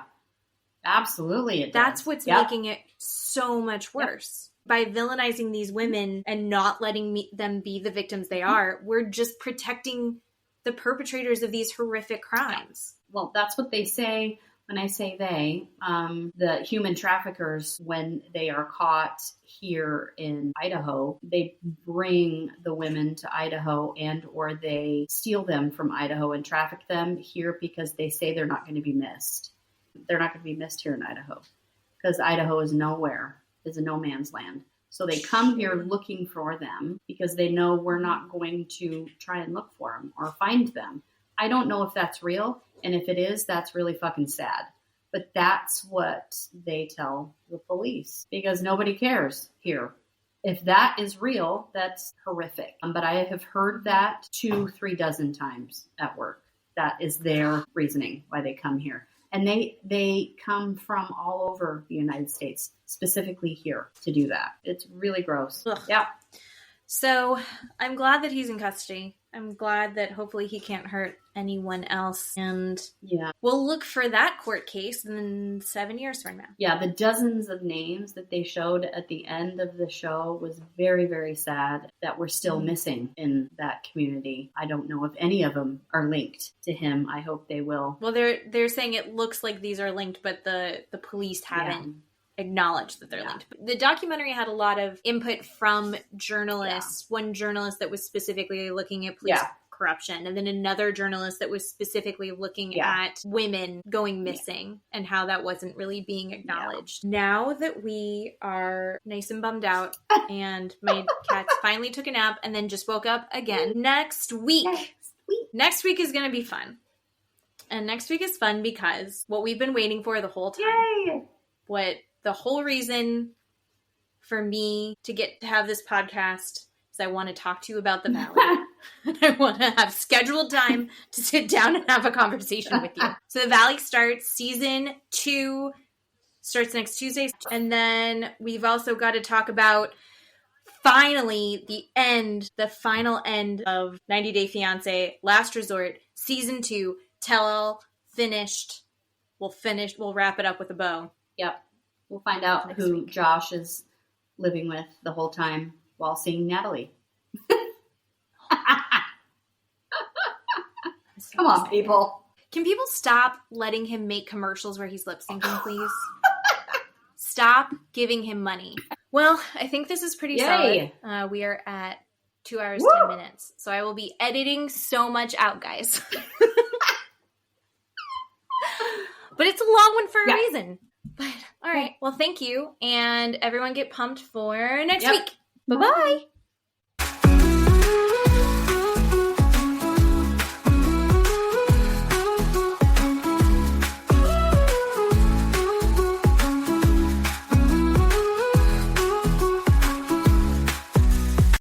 Absolutely. It That's does. what's making it so much worse. By villainizing these women and not letting them be the victims they are, we're just protecting the perpetrators of these horrific crimes. Well, that's what they say. When I say they, the human traffickers, when they are caught here in Idaho, they bring the women to Idaho, and or they steal them from Idaho and traffic them here because they say they're not going to be missed. They're not going to be missed here in Idaho because Idaho is nowhere. It's a no man's land. So they come here looking for them because they know we're not going to try and look for them or find them. I don't know if that's real. And if it is, that's really fucking sad. But that's what they tell the police because nobody cares here. If that is real, that's horrific. But I have heard that 2-3 dozen times at work. That is their reasoning why they come here. And they come from all over the United States, specifically here to do that. It's really gross. Ugh. Yeah. So I'm glad that he's in custody. I'm glad that hopefully he can't hurt anyone else. And we'll look for that court case in 7 years from now. Yeah, the dozens of names that they showed at the end of the show was very, very sad that we're still missing in that community. I don't know if any of them are linked to him. I hope they will. Well, they're saying it looks like these are linked, but the police haven't acknowledged that they're linked. The documentary had a lot of input from journalists. One journalist that was specifically looking at police corruption, and then another journalist that was specifically looking at women going missing and how that wasn't really being acknowledged. Now that we are nice and bummed out and my cats finally took a nap and then just woke up again, next week is going to be fun. And next week is fun because what we've been waiting for the whole time, the whole reason for me to get to have this podcast is I want to talk to you about the Valley. And I want to have scheduled time to sit down and have a conversation with you. So the Valley starts, season 2 starts next Tuesday. And then we've also got to talk about finally the final end of 90 Day Fiancé, Last Resort, season 2, tell all, finished. We'll wrap it up with a bow. Yep. We'll find out who Josh is living with the whole time while seeing Natalie. Come on, people. Can people stop letting him make commercials where he's lip syncing, please? Stop giving him money. Well, I think this is pretty solid. We are at 2 hours, 10 minutes. So I will be editing so much out, guys. But it's a long one for a reason. But all right. Well, thank you. And everyone get pumped for next week. Bye-bye.